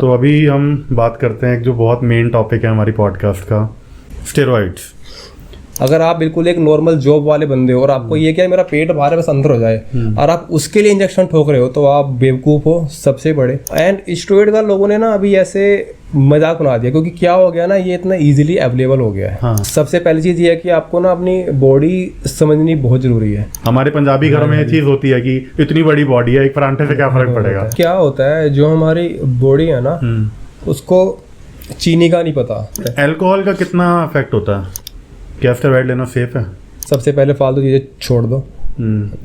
तो अभी हम बात करते हैं एक जो बहुत मेन टॉपिक है हमारी पॉडकास्ट का, स्टेरॉइड्स। अगर आप बिल्कुल एक नॉर्मल जॉब वाले बंदे हो और आपको ये क्या है मेरा पेट बाहर है बस अंदर हो जाए और आप उसके लिए इंजेक्शन ठोक रहे हो तो आप बेवकूफ़ हो सबसे बड़े। एंड स्टेरॉइड का लोगों ने ना अभी ऐसे मजाक बना दिया, क्योंकि क्या हो गया ना, ये इतना इजीली अवेलेबल हो गया है। हाँ। सबसे पहली चीज़ ये है कि आपको ना अपनी बॉडी समझनी बहुत जरूरी है। हमारे पंजाबी घरों में ये चीज़ होती है कि इतनी बड़ी बॉडी है, एक परांठे से क्या फर्क पड़ेगा। क्या होता है जो हमारी बॉडी है ना उसको चीनी का नहीं पता। अल्कोहल का कितना इफेक्ट होता है? क्या स्टेरॉइड लेना सेफ है? सबसे पहले फालतू चीज़ें छोड़ दो,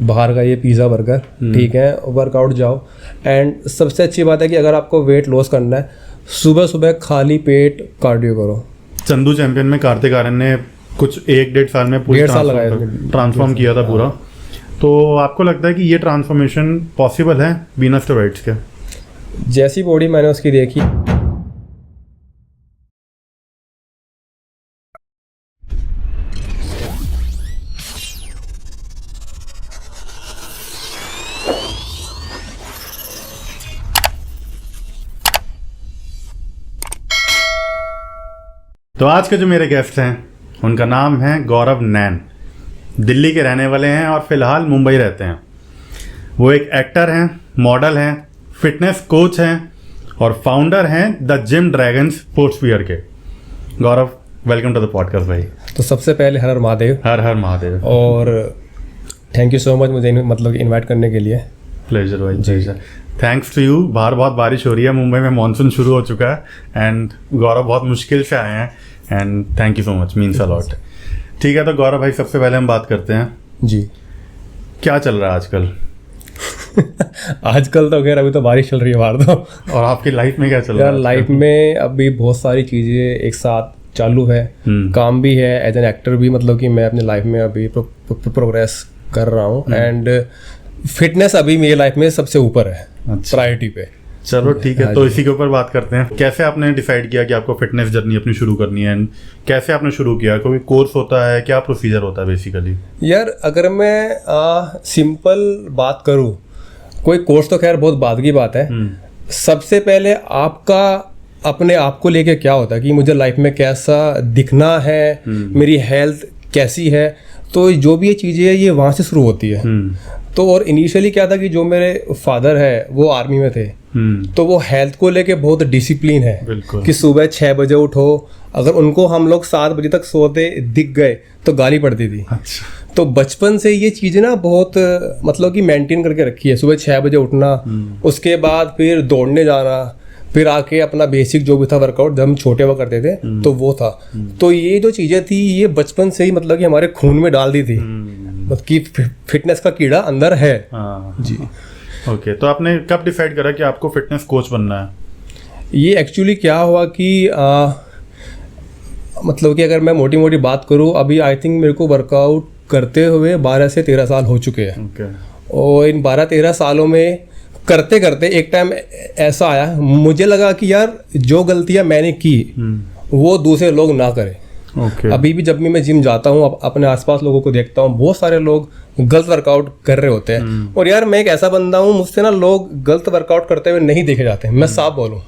बाहर का ये पिज़्ज़ा बर्गर, ठीक है, वर्कआउट जाओ। एंड सबसे अच्छी बात है कि अगर आपको वेट लॉस करना है, सुबह सुबह खाली पेट कार्डियो करो। चंदू चैंपियन में कार्तिक आर्यन ने कुछ 1-1.5 साल में पूरी ट्रांसफॉर्म किया था पूरा। तो आपको लगता है कि ये ट्रांसफॉर्मेशन पॉसिबल है बिना स्टेरॉइड्स के? जैसी बॉडी मैंने उसकी देखी, तो आज के जो मेरे गेस्ट हैं उनका नाम है गौरव नैन। दिल्ली के रहने वाले हैं और फिलहाल मुंबई रहते हैं। वो एक एक्टर हैं, मॉडल हैं, फिटनेस कोच हैं और फाउंडर हैं द जिम ड्रैगन्स स्पोर्ट्सवियर के। गौरव, वेलकम टू द पॉडकास्ट भाई। तो सबसे पहले हर हर महादेव। हर हर महादेव। और थैंक यू सो मच मुझे मतलब इनवाइट करने के लिए। प्लेजर भाई, प्लेजर। Thanks to you. बाहर बहुत बारिश हो रही है, मुंबई में मॉनसून शुरू हो चुका है एंड गौरव बहुत मुश्किल से आए हैं and thank you so much, means a lot. ठीक है, तो गौरव भाई सबसे पहले हम बात करते हैं जी, क्या चल रहा है आजकल? आजकल तो खैर अभी तो बारिश चल रही है बाहर तो। और आपकी लाइफ में क्या चल रहा है? यार लाइफ में अभी बहुत सारी चीज़ें एक साथ चालू है। काम भी है, एज एन एक्टर भी, मतलब कि मैं अपनी लाइफ में अभी प्रोग्रेस कर रहा हूँ एंड फिटनेस अभी मेरी लाइफ में सबसे ऊपर है, प्रायोरिटी पे। चलो ठीक है, तो इसी के ऊपर बात करते हैं। कैसे आपने डिसाइड किया कि आपको फिटनेस जर्नी अपनी शुरू करनी है एंड कैसे आपने शुरू किया? कोई कोर्स होता है, क्या प्रोसीजर होता है बेसिकली? यार अगर मैं सिंपल बात करूँ, कोई कोर्स तो खैर बहुत बाद की बात है। सबसे पहले आपका अपने आप को लेके क्या होता है कि मुझे लाइफ में कैसा दिखना है, मेरी हेल्थ कैसी है, तो जो भी ये चीज़ें है ये वहाँ से शुरू होती है। तो और इनिशियली क्या था कि जो मेरे फादर है वो आर्मी में थे, तो वो हेल्थ को लेके बहुत डिसिप्लिन है कि सुबह 6 बजे उठो। अगर उनको हम लोग 7 बजे तक सोते दिख गए तो गाली पड़ती थी। अच्छा। तो बचपन से ये चीज़ें ना बहुत मतलब कि मेंटेन करके रखी है। सुबह 6 बजे उठना, उसके बाद फिर दौड़ने जाना, फिर आके अपना बेसिक जो भी था वर्कआउट, जब हम छोटे हुआ करते थे तो वो था। तो ये जो चीज़ें थी ये बचपन से ही मतलब कि हमारे खून में डाल दी थी, कि फिटनेस का कीड़ा अंदर है। जी। ओके, तो आपने कब डिसाइड करा कि आपको फिटनेस कोच बनना है? ये एक्चुअली क्या हुआ कि मतलब कि अगर मैं मोटी मोटी बात करूँ, अभी आई थिंक मेरे को वर्कआउट करते हुए 12 से 13 साल हो चुके हैं। और इन 12-13 सालों में करते करते एक टाइम ऐसा आया, मुझे लगा कि यार जो गलतियां मैंने की वो दूसरे लोग ना करें। अभी भी जब भी मैं जिम जाता हूँ, अपने आसपास लोगों को देखता हूँ, बहुत सारे लोग गलत वर्कआउट कर रहे होते हैं। और यार मैं एक ऐसा बंदा हूँ, मुझसे ना लोग गलत वर्कआउट करते हुए नहीं देखे जाते, मैं साफ बोलूँ।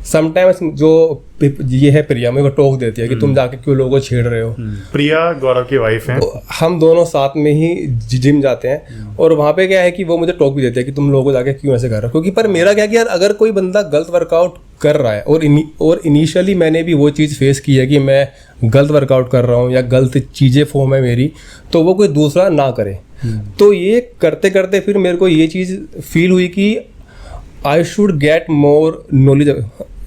समटाइम्स जो ये है प्रिया, मेरे को टोक देती है कि तुम जाके क्यों लोगों को छेड़ रहे हो। प्रिया गौरव की वाइफ है। तो हम दोनों साथ में ही जिम जाते हैं और वहाँ पे क्या है कि वो मुझे टोक भी देते हैं कि तुम लोगों को जाके क्यों ऐसे कर रहे हो। क्योंकि पर मेरा क्या कि यार अगर कोई बंदा गलत वर्कआउट कर रहा है और इनिशियली मैंने भी वो चीज़ फेस की है कि मैं गलत वर्कआउट कर रहा हूँ या गलत चीज़ें फॉर्म है मेरी, तो वो कोई दूसरा ना करे। तो ये करते करते फिर मेरे को ये चीज़ फील हुई कि I should get more knowledge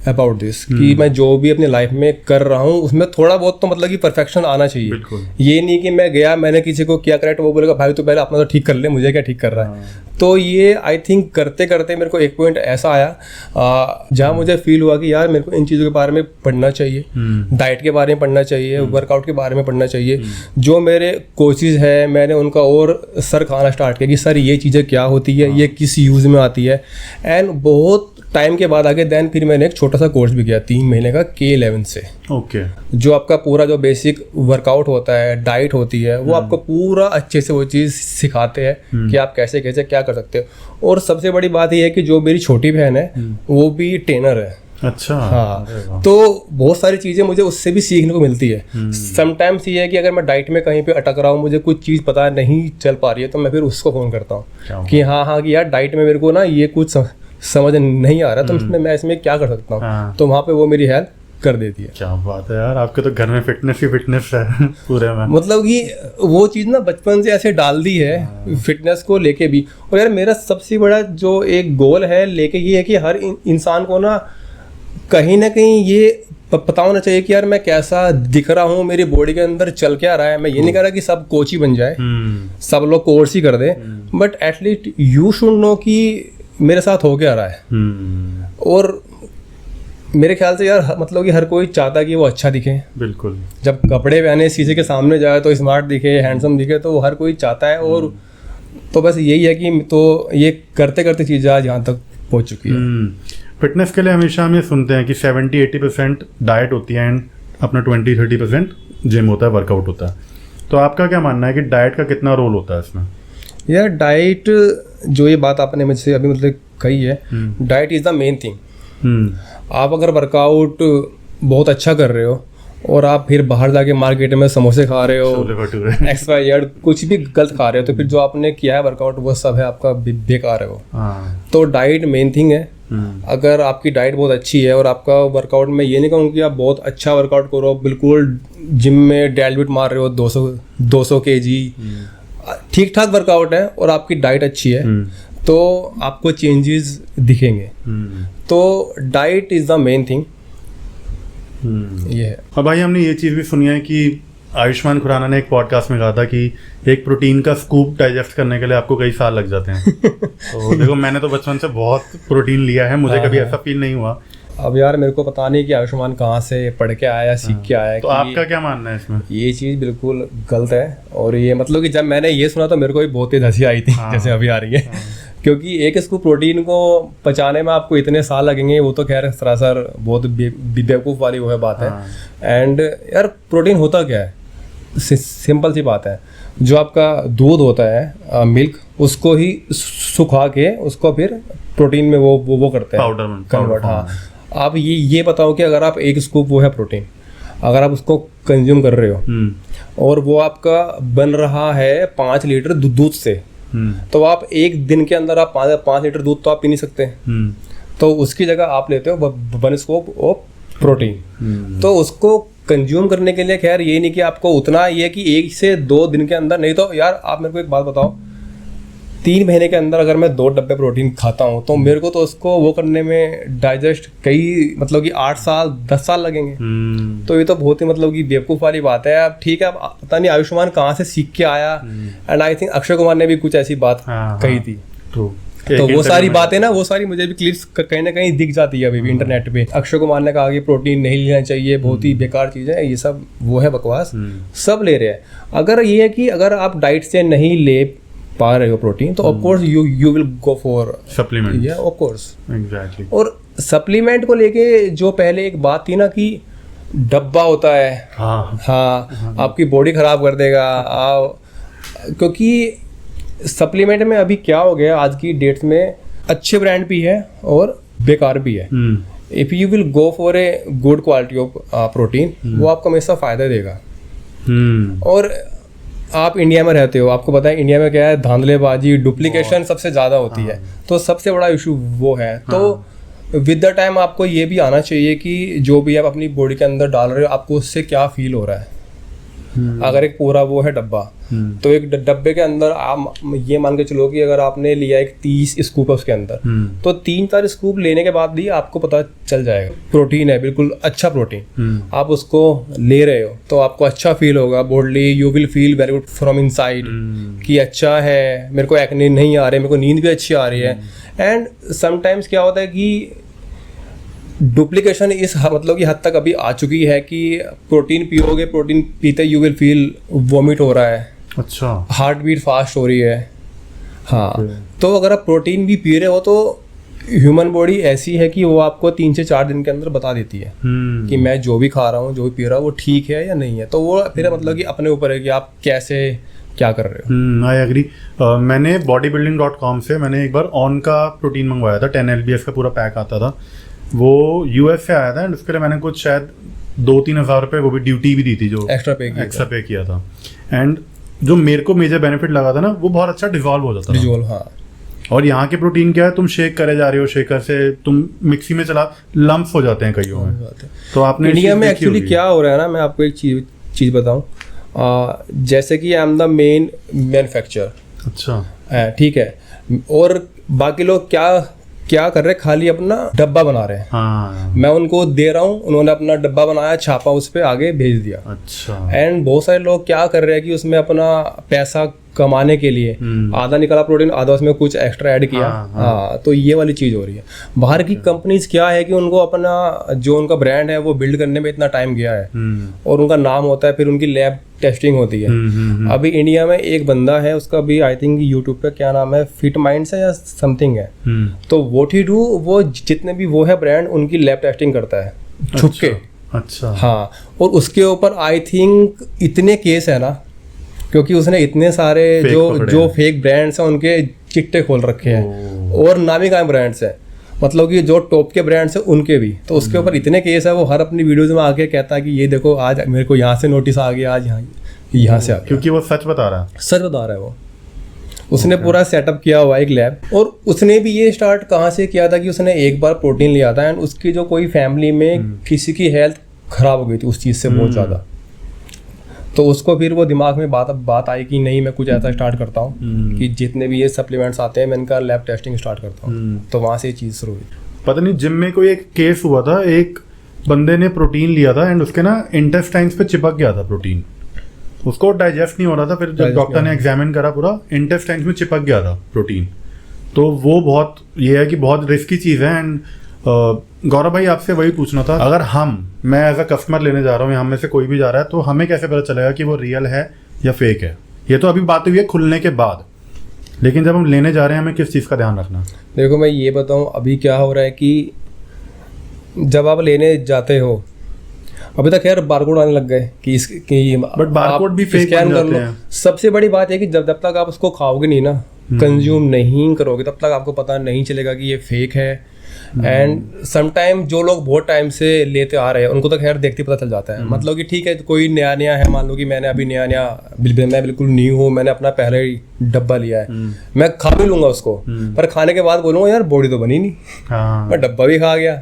about this, कि मैं जो भी अपनी लाइफ में कर रहा हूँ उसमें थोड़ा बहुत तो मतलब कि परफेक्शन आना चाहिए। ये नहीं कि मैं गया, मैंने किसी को किया करेक्ट, वो बोलेगा भाई तो पहले अपना तो ठीक कर ले, मुझे क्या ठीक कर रहा है। तो ये आई थिंक करते करते मेरे को एक पॉइंट ऐसा आया जहाँ मुझे फील हुआ कि यार मेरे को इन चीज़ों के बारे में पढ़ना चाहिए, डाइट के बारे में पढ़ना चाहिए, वर्कआउट के बारे में पढ़ना चाहिए। जो मेरे कोचेज़ है मैंने उनका और सर खाना स्टार्ट किया कि सर ये चीज़ें क्या होती है, ये किस यूज़ में आती है। एंड बहुत टाइम के बाद आगे देन फिर मैंने एक छोटा सा कोर्स भी किया 3 महीने का K11 से, ओके। जो आपका पूरा जो बेसिक वर्कआउट होता है, डाइट होती है, वो आपको पूरा अच्छे से वो चीज़ सिखाते हैं कि आप कैसे कैसे क्या कर सकते हो। और सबसे बड़ी बात ये है कि जो मेरी छोटी बहन है वो भी ट्रेनर है। अच्छा। हाँ, तो बहुत सारी चीज़ें मुझे उससे भी सीखने को मिलती है। समटाइम्स ये है कि अगर मैं डाइट में कहीं पे अटक रहा हूँ, मुझे कुछ चीज़ पता नहीं चल पा रही है, तो मैं फिर उसको फ़ोन करता हूँ कि हाँ कि यार डाइट में मेरे को ना ये कुछ समझ नहीं आ रहा, तो मैं इसमें क्या कर सकता हूँ। तो वहाँ पे वो मेरी हेल्प कर देती है। क्या बात है यार, आपके तो घर में फिटनेस ही फिटनेस है पूरे में। मतलब कि वो चीज़ ना बचपन से ऐसे डाल दी है फिटनेस को लेके भी। और यार मेरा सबसे बड़ा जो एक गोल है लेके ये है कि हर इंसान को ना कहीं ये पता होना चाहिए कि यार मैं कैसा दिख रहा हूँ, मेरी बॉडी के अंदर चल क्या रहा है। मैं ये नहीं कह रहा कि सब कोच ही बन जाए, सब लोग कोर्स ही कर दे, but at least you should know कि मेरे साथ हो क्या रहा है। और मेरे ख्याल से यार मतलब कि हर कोई चाहता है कि वो अच्छा दिखे। बिल्कुल। जब कपड़े पहने शीशे के सामने जाए तो स्मार्ट दिखे, हैंडसम दिखे, तो हर कोई चाहता है। और तो बस यही है कि तो ये करते करते चीज़ें आज यहाँ तक पहुँच चुकी है। फिटनेस के लिए हमेशा हम ये सुनते हैं कि 70-80% डाइट होती है एंड अपना 20-30% जिम होता है, वर्कआउट होता है। तो आपका क्या मानना है कि डाइट का कितना रोल होता है इसमें? यार डाइट, जो ये बात आपने मुझसे अभी मतलब कही है, diet is the main thing. आप अगर वर्कआउट बहुत अच्छा कर रहे हो और आप फिर बाहर जाके मार्केट में समोसे खा रहे हो, एक्सपायर्ड कुछ भी गलत खा रहे हो, तो फिर जो आपने किया है वर्कआउट वो सब है आपका बेकार है वो। तो डाइट मेन थिंग है। अगर आपकी डाइट बहुत अच्छी है और आपका वर्कआउट में ये नहीं कहूँ कि आप बहुत अच्छा वर्कआउट करो, बिल्कुल जिम में डेडलिफ्ट मार रहे हो 200 kg, ठीक ठाक वर्कआउट है और आपकी डाइट अच्छी है, तो आपको चेंजेस दिखेंगे। तो diet is the main thing, ये है। और भाई हमने ये चीज़ भी सुनी है कि आयुष्मान खुराना ने एक पॉडकास्ट में कहा था कि एक प्रोटीन का स्कूप डाइजेस्ट करने के लिए आपको कई साल लग जाते हैं। तो देखो मैंने तो बचपन से बहुत प्रोटीन लिया है, मुझे कभी ऐसा फील नहीं हुआ। अब यार मेरे को पता नहीं कि आयुष्मान कहाँ से पढ़ के आया, सीख के आया। तो आपका क्या मानना है इसमें? ये चीज़ बिल्कुल गलत है। और ये मतलब कि जब मैंने ये सुना तो मेरे को भी बहुत तेज हंसी आई थी, जैसे अभी आ रही है। क्योंकि एक स्कूप प्रोटीन को पचाने में आपको इतने साल लगेंगे, वो तो खैर सरासर बहुत बेवकूफ़ वाली वो है बात है। एंड यार प्रोटीन होता क्या है, सिंपल सी बात है, जो आपका दूध होता है मिल्क, उसको ही सुखा के उसको फिर प्रोटीन में वो करते हैं कन्वर्ट। हाँ, आप ये बताओ कि अगर आप एक स्कूप वो है प्रोटीन, अगर आप उसको कंज्यूम कर रहे हो और वो आपका बन रहा है 5 लीटर दूध से, तो आप एक दिन के अंदर आप 5 लीटर दूध तो आप पी नहीं सकते। तो उसकी जगह आप लेते हो 1 स्कूप ऑफ प्रोटीन। तो उसको कंज्यूम करने के लिए खैर ये नहीं कि आपको उतना ये कि 1 से 2 दिन के अंदर, नहीं तो यार आप मेरे को एक बात बताओ, 3 महीने के अंदर अगर मैं 2 डब्बे प्रोटीन खाता हूँ तो मेरे को तो उसको वो करने में डाइजेस्ट कई मतलब कि 8 साल 10 साल लगेंगे। तो ये तो बहुत ही मतलब कि बेवकूफ़ वाली बात है। अब ठीक है, अब पता नहीं आयुष्मान कहाँ से सीख के आया, and I think Akshay Kumar ने भी कुछ ऐसी बात कही थी। तो वो सारी बातें ना, वो सारी मुझे भी क्लिप्स कहीं ना कहीं दिख जाती है अभी भी इंटरनेट पे। अक्षय कुमार ने कहा कि प्रोटीन नहीं लेना चाहिए, बहुत ही बेकार चीज़ है, ये सब वो है बकवास, सब ले रहे हैं। अगर ये है कि अगर आप डाइट से नहीं ले पा रहे हो प्रोटीन, तो of course you will go for supplement. या ऑफ कोर्स एग्जैक्टली। और सप्लीमेंट को लेके जो पहले एक बात थी ना कि डब्बा होता है, हाँ आपकी बॉडी खराब कर देगा, क्योंकि सप्लीमेंट में अभी क्या हो गया आज की डेट में, अच्छे ब्रांड भी है और बेकार भी है। If you will go for a good quality of protein, वो आपको हमेशा फायदा देगा। और आप इंडिया में रहते हो, आपको पता है इंडिया में क्या है, धांधलेबाजी, डुप्लीकेशन सबसे ज़्यादा होती है। तो सबसे बड़ा इशू वो है। तो विद द टाइम आपको ये भी आना चाहिए कि जो भी आप अपनी बॉडी के अंदर डाल रहे हो, आपको उससे क्या फील हो रहा है। अगर एक पूरा वो है डब्बा, तो एक डब्बे के अंदर आप ये मान के चलो कि अगर आपने लिया एक 30 स्कूप है उसके अंदर, तो 3-4 स्कूप लेने के बाद भी आपको पता चल जाएगा प्रोटीन है, बिल्कुल अच्छा प्रोटीन, आप उसको ले रहे हो तो आपको अच्छा फील होगा body, you will feel very good from inside कि अच्छा है, मेरे को एक्ने नहीं आ रहे, मेरे को नींद भी अच्छी आ रही है। एंड समटाइम्स क्या होता है कि डुप्लीकेशन इस मतलब की हद तक अभी आ चुकी है कि प्रोटीन पियोगे, प्रोटीन पीते यू विल फील वॉमिट हो रहा है, अच्छा, हार्ट बीट फास्ट हो रही है। हाँ, तो अगर आप प्रोटीन भी पी रहे हो तो ह्यूमन बॉडी ऐसी है कि वो आपको 3 से 4 दिन के अंदर बता देती है कि मैं जो भी खा रहा हूँ, जो भी पी रहा हूँ, वो ठीक है या नहीं है। तो वो फिर मतलब कि अपने ऊपर है कि आप कैसे क्या कर रहे हो। I agree. मैंने bodybuilding.com से मैंने एक बार ऑन का प्रोटीन मंगवाया था, 10 LBS का पूरा पैक आता था। वो US से आया था एंड उसके लिए मैंने कुछ शायद 2-3 हज़ार रुपये, वो भी ड्यूटी भी दी थी, जो एक्स्ट्रा पे किया था। एंड जो मेरे को मेजर बेनिफिट लगा था ना, वो बहुत अच्छा डिजॉल्व हो जाता था। हाँ। और यहाँ के प्रोटीन क्या है, तुम शेक करे जा रहे हो, शेकर से तुम मिक्सी में चला, लम्प्स हो जाते हैं कईयों में। तो आपने इंडिया में एक्चुअली क्या हो रहा है ना, मैं आपको एक चीज़ बताऊँ। जैसे कि I am the main manufacturer, अच्छा ठीक है, और बाकी लोग क्या कर रहे हैं, खाली अपना डब्बा बना रहे हैं। हाँ। मैं उनको दे रहा हूँ, उन्होंने अपना डब्बा बनाया, छापा, उस पर आगे भेज दिया। अच्छा। एंड बहुत सारे लोग क्या कर रहे हैं कि उसमें अपना पैसा कमाने के लिए आधा निकाला प्रोटीन, आधा उसमें कुछ एक्स्ट्रा ऐड किया। हाँ, तो ये वाली चीज़ हो रही है। बाहर की कंपनीज क्या है कि उनको अपना जो उनका ब्रांड है वो बिल्ड करने में इतना टाइम गया है और उनका नाम होता है, फिर उनकी लैब टेस्टिंग होती है। अभी इंडिया में एक बंदा है, उसका भी आई थिंक यूट्यूब पे क्या नाम है, फिट माइंड्स है या समथिंग है। तो व्हाट ही डू, वो जितने भी वो है ब्रांड, उनकी लैब टेस्टिंग करता है छुप के। अच्छा। हाँ, और उसके ऊपर आई थिंक इतने केस है ना, क्योंकि उसने इतने सारे जो फेक ब्रांड्स हैं उनके चिट्टे खोल रखे हैं और नामी कायम ब्रांड्स हैं, मतलब कि जो टॉप के ब्रांड्स हैं उनके भी। तो उसके ऊपर इतने केस है, वो हर अपनी वीडियोज में आके कहता है कि ये देखो आज मेरे को यहाँ से नोटिस आ गया, आज यहाँ से आ गया, क्योंकि वो सच बता रहा है। सच बता रहा है वो। उसने पूरा सेटअप किया हुआ एक लैब, और उसने भी ये स्टार्ट कहाँ से किया था कि उसने एक बार प्रोटीन लिया था एंड उसकी जो कोई फैमिली में किसी की हेल्थ खराब हो गई थी उस चीज़ से बहुत ज़्यादा। तो उसको फिर वो दिमाग में बात आई कि नहीं, मैं कुछ ऐसा स्टार्ट करता हूँ कि जितने भी ये सप्लीमेंट्स आते हैं मैं इनका लैब टेस्टिंग स्टार्ट करता हूँ। तो वहाँ से ये चीज़ शुरू हुई। पता नहीं जिम में कोई एक केस हुआ था, एक बंदे ने प्रोटीन लिया था एंड उसके ना इंटेस्टाइन्स पे चिपक गया था प्रोटीन, उसको डाइजेस्ट नहीं हो रहा था। फिर जब डॉक्टर ने एग्जामिन करा, पूरा इंटेस्टाइन्स में चिपक गया था प्रोटीन। तो वो बहुत ये है कि बहुत रिस्की चीज़ है। एंड गौरव भाई, आपसे वही पूछना था, अगर मैं एज अ कस्टमर लेने जा रहा हूँ या हम में से कोई भी जा रहा है, तो हमें कैसे पता चलेगा कि वो रियल है या फेक है? ये तो अभी बात हुई है खुलने के बाद, लेकिन जब हम लेने जा रहे हैं हमें किस चीज़ का ध्यान रखना? देखो मैं ये बताऊँ, अभी क्या हो रहा है कि जब आप लेने जाते हो, अभी तक यार बारकोड आने लग गए कि बट बारकोड भी फेक बन जाते हैं। सबसे बड़ी बात है कि जब तक आप उसको खाओगे नहीं ना, कंज्यूम नहीं करोगे, तब तक आपको पता नहीं चलेगा कि ये फेक है। एंड समटाइम जो लोग बहुत टाइम से लेते आ रहे हैं उनको तो खैर देखते पता चल जाता है। मतलब कि ठीक है, कोई नया है, मान लो कि मैंने अभी नया मैं बिल्कुल न्यू हूँ, मैंने अपना पहले ही डब्बा लिया है, मैं खा भी लूंगा उसको, पर खाने के बाद बोलूँगा यार बॉडी तो बनी नहीं। मैं डब्बा भी खा गया।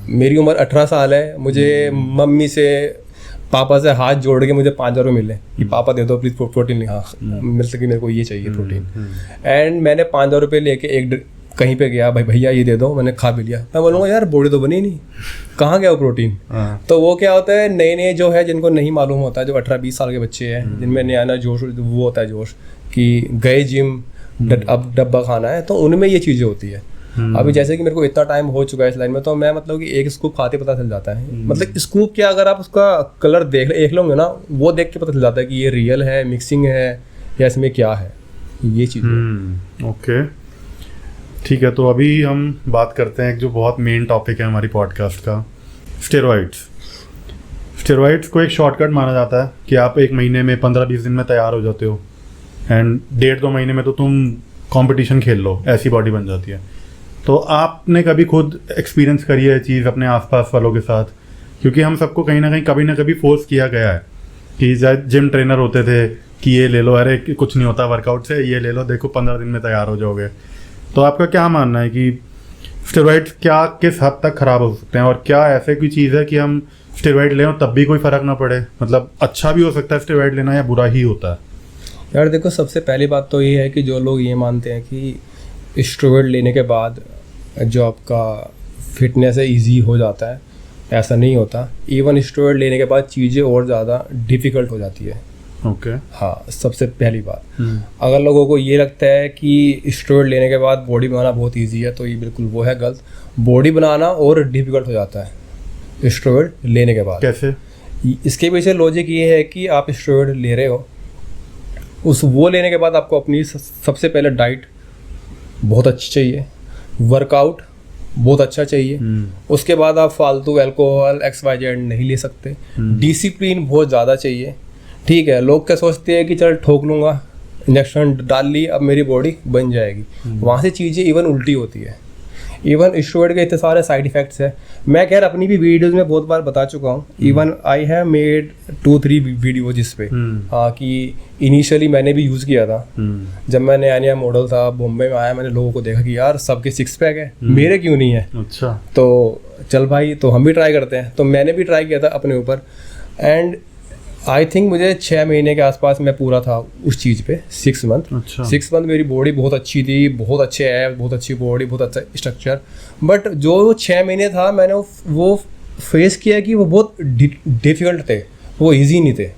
मेरी उम्र 18 साल है, मुझे मम्मी से पापा से हाथ जोड़ के मुझे 5,000 रुपये मिले कि पापा दे दो प्लीज प्रोटीन। हाँ, मिल सके, मेरे को ये चाहिए प्रोटीन। एंड मैंने 5,000 रुपये लेके एक कहीं पे गया, भाई भैया ये दे दो, मैंने खा भी लिया। मैं बोलूँगा यार बॉडी तो बनी नहीं, कहाँ गया वो प्रोटीन? तो वो क्या होता है, नए जो है जिनको नहीं मालूम होता, जो 18-20 साल के बच्चे हैं जिनमें नया जोश वो होता है, जोश कि गए जिम, अब डब्बा खाना है, तो उनमें ये चीज़ें होती है। अभी जैसे कि मेरे को इतना टाइम हो चुका है इस लाइन में, तो मैं मतलब कि एक स्कूप खाते पता चल जाता है। मतलब स्कूप क्या, अगर आप उसका कलर देख लोगे ना, वो देख के पता चल जाता है कि ये रियल है, मिक्सिंग है, या इसमें क्या है, ये चीज़। ओके, ठीक है। तो अभी हम बात करते हैं एक जो बहुत मेन टॉपिक है हमारी पॉडकास्ट का, स्टेरॉइड्स। स्टेरॉइड्स को एक शॉर्टकट माना जाता है कि आप 1 महीने में 15-20 दिन में तैयार हो जाते हो एंड 1.5-2 महीने में तो तुम कंपटीशन खेल लो, ऐसी बॉडी बन जाती है। तो आपने कभी खुद एक्सपीरियंस करी है चीज़ अपने आसपास वालों के साथ? क्योंकि हम सबको कहीं ना कभी फोर्स किया गया है कि जिम ट्रेनर होते थे कि ये ले लो, अरे कुछ नहीं होता वर्कआउट से, ये ले लो, देखो 15 दिन में तैयार हो जाओगे। तो आपका क्या मानना है कि स्टेरॉइड्स क्या किस हद तक ख़राब हो सकते हैं, और क्या ऐसे कोई चीज़ है कि हम स्टेरॉइड लें और तब भी कोई फ़र्क ना पड़े? मतलब अच्छा भी हो सकता है स्टेरॉइड लेना या बुरा ही होता है? यार देखो, सबसे पहली बात तो ये है कि जो लोग ये मानते हैं कि स्टेरॉइड लेने के बाद जो आपका फिटनेस है ईजी हो जाता है, ऐसा नहीं होता। इवन स्टेरॉइड लेने के बाद चीज़ें और ज़्यादा डिफ़िकल्ट हो जाती है। ओके। हाँ, सबसे पहली बात, अगर लोगों को ये लगता है कि स्टेरॉइड लेने के बाद बॉडी बनाना बहुत इजी है, तो ये बिल्कुल वो है गलत। बॉडी बनाना और डिफ़िकल्ट हो जाता है स्टेरॉइड लेने के बाद। कैसे? इसके पीछे लॉजिक ये है कि आप स्टेरॉइड ले रहे हो, वो लेने के बाद आपको अपनी सबसे पहले डाइट बहुत अच्छी चाहिए, वर्कआउट बहुत अच्छा चाहिए। उसके बाद आप फालतू अल्कोहल XYZ नहीं ले सकते। डिसिप्लिन बहुत ज़्यादा चाहिए। ठीक है, लोग क्या सोचते हैं कि चल ठोक लूँगा, इंजेक्शन डाल ली, अब मेरी बॉडी बन जाएगी। वहाँ से चीज़ें इवन उल्टी होती है। इवन स्टेरॉइड के इतने सारे साइड इफ़ेक्ट्स हैं। मैं खैर अपनी भी वीडियोज़ में बहुत बार बता चुका हूँ। Even I have made 2-3 video जिस पे हाँ कि इनिशियली मैंने भी यूज़ किया था। जब मैं नया मॉडल था, बॉम्बे में आया, मैंने लोगों को देखा कि यार सबके 6 पैक है, मेरे क्यों नहीं है। अच्छा, तो चल भाई, तो हम भी ट्राई करते हैं। तो मैंने भी ट्राई किया था अपने ऊपर, एंड आई थिंक मुझे 6 महीने के आसपास मैं पूरा था उस चीज़ पे, 6 मंथ। अच्छा। 6 मंथ मेरी बॉडी बहुत अच्छी थी, बहुत अच्छे ऐप, बहुत अच्छी बॉडी, बहुत अच्छा स्ट्रक्चर। बट जो 6 महीने था, मैंने वो फेस किया कि वो बहुत डिफिकल्ट थे, वो इजी नहीं थे।